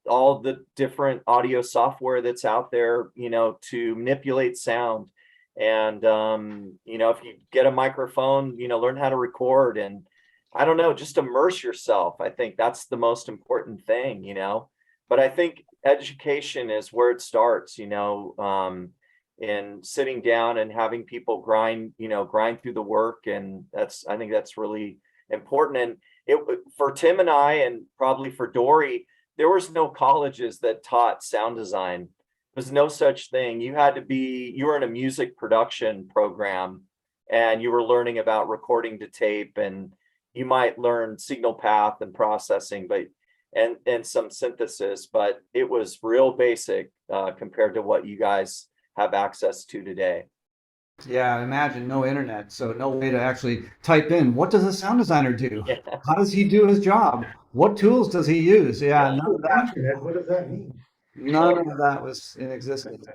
all the different audio software that's out there, to manipulate sound. And, if you get a microphone, learn how to record, and I don't know, just immerse yourself. I think that's the most important thing, but I think education is where it starts, in sitting down and having people grind through the work. And I think that's really important. And for Tim and I, and probably for Dori, there was no colleges that taught sound design. There's no such thing. You were in a music production program, and you were learning about recording to tape, and you might learn signal path and processing, and some synthesis, but it was real basic compared to what you guys have access to today. Yeah, imagine no internet, so no way to actually type in, what does a sound designer do? Yeah. How does he do his job? What tools does he use? Yeah, Internet, what does that mean? none of that was in existence.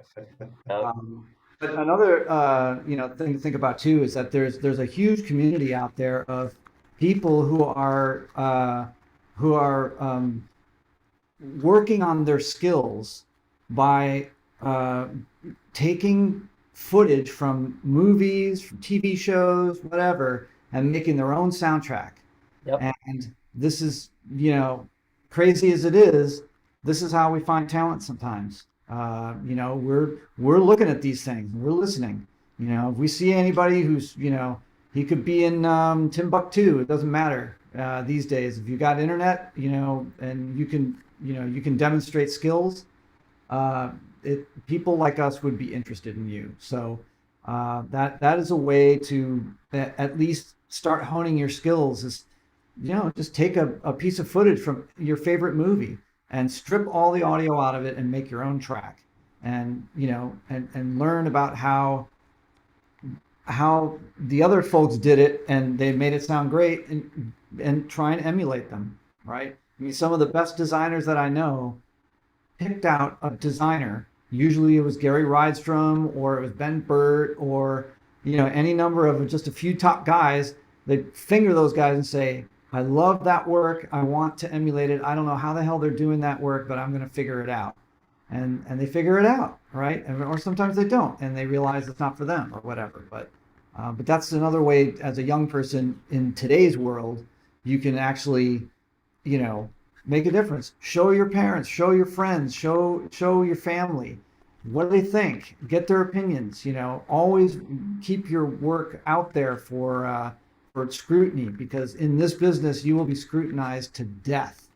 But another thing to think about too is that there's a huge community out there of people who are working on their skills by taking footage from movies, from TV shows, whatever, and making their own soundtrack. Yep. And this is, crazy as it is, this is how we find talent sometimes. We're looking at these things, we're listening. If we see anybody who's, he could be in Timbuktu, it doesn't matter these days. If you got internet, and you can demonstrate skills, people like us would be interested in you. So that is a way to at least start honing your skills. Is just take a piece of footage from your favorite movie and strip all the audio out of it and make your own track, and and learn about how the other folks did it and they made it sound great, and try and emulate them, right? I mean, some of the best designers that I know picked out a designer. Usually it was Gary Rydstrom, or it was Ben Burt, or any number of just a few top guys. They finger those guys and say, I love that work, I want to emulate it. I don't know how the hell they're doing that work, but I'm going to figure it out. And they figure it out, right? Or sometimes they don't, and they realize it's not for them or whatever. But that's another way, as a young person in today's world, you can actually make a difference. Show your parents, show your friends, show your family. What do they think? Get their opinions. Always keep your work out there for scrutiny, because in this business you will be scrutinized to death,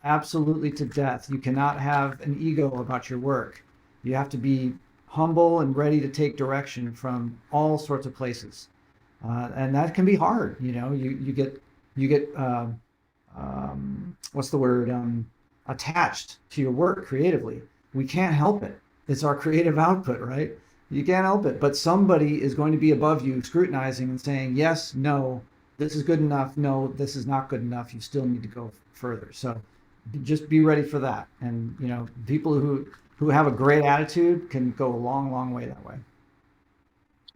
absolutely to death. You cannot have an ego about your work. You have to be humble and ready to take direction from all sorts of places, and that can be hard. You get what's the word, attached to your work creatively. We can't help it. It's our creative output, right? You can't help it. But somebody is going to be above you, scrutinizing and saying, yes, no, this is good enough. No, this is not good enough. You still need to go further. So just be ready for that. And people who have a great attitude can go a long, long way that way.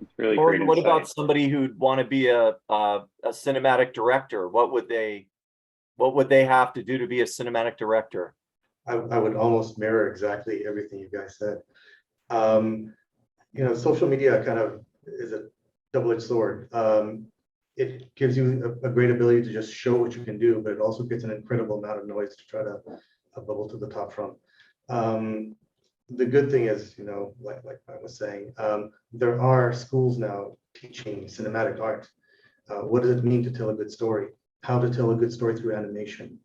It's really Or great what insight. about somebody who'd want to be a cinematic director? What would they have to do to be a cinematic director? I would almost mirror exactly everything you guys said. Social media kind of is a double-edged sword. It gives you a great ability to just show what you can do, but it also gets an incredible amount of noise to try to bubble to the top from. The good thing is, like I was saying, there are schools now teaching cinematic art. What does it mean to tell a good story? How to tell a good story through animation?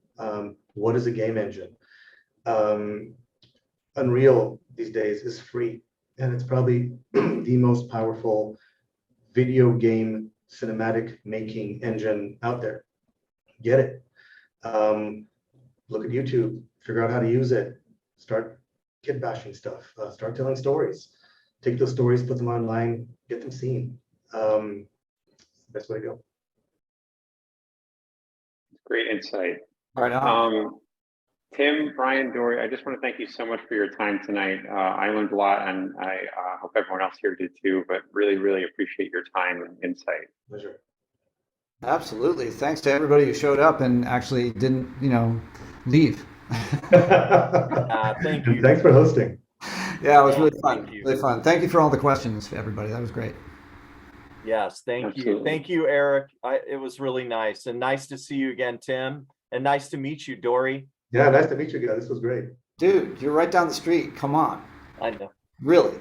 What is a game engine? Unreal these days is free, and it's probably the most powerful video game cinematic making engine out there. Get it. Look at YouTube, figure out how to use it, start kid bashing stuff, start telling stories, take those stories, put them online, get them seen. Best way to go. Great insight. Right on. Tim, Bryan, Dori, I just want to thank you so much for your time tonight. I learned a lot, and I hope everyone else here did too, but really, really appreciate your time and insight. Pleasure. Absolutely. Thanks to everybody who showed up and actually didn't, leave. Thank And you. thanks for hosting. Yeah, it was Yeah, really fun. thank you. Really fun. Thank you for all the questions, everybody. That was great. Yes, thank you. Absolutely. Thank you, Eric. It was really nice, and nice to see you again, Tim, and nice to meet you, Dori. Yeah, nice to meet you guys. This was great. Dude, you're right down the street. Come on. I know. Really.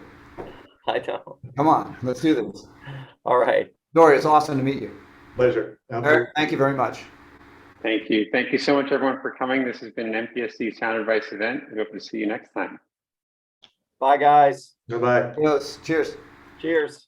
I know. Come on. Let's do this. All right. Dori, it's awesome to meet you. Pleasure. Eric, thank you very much. Thank you. Thank you so much, everyone, for coming. This has been an MPSC Sound Advice event. We hope to see you next time. Bye, guys. Bye-bye. Yes, cheers. Cheers.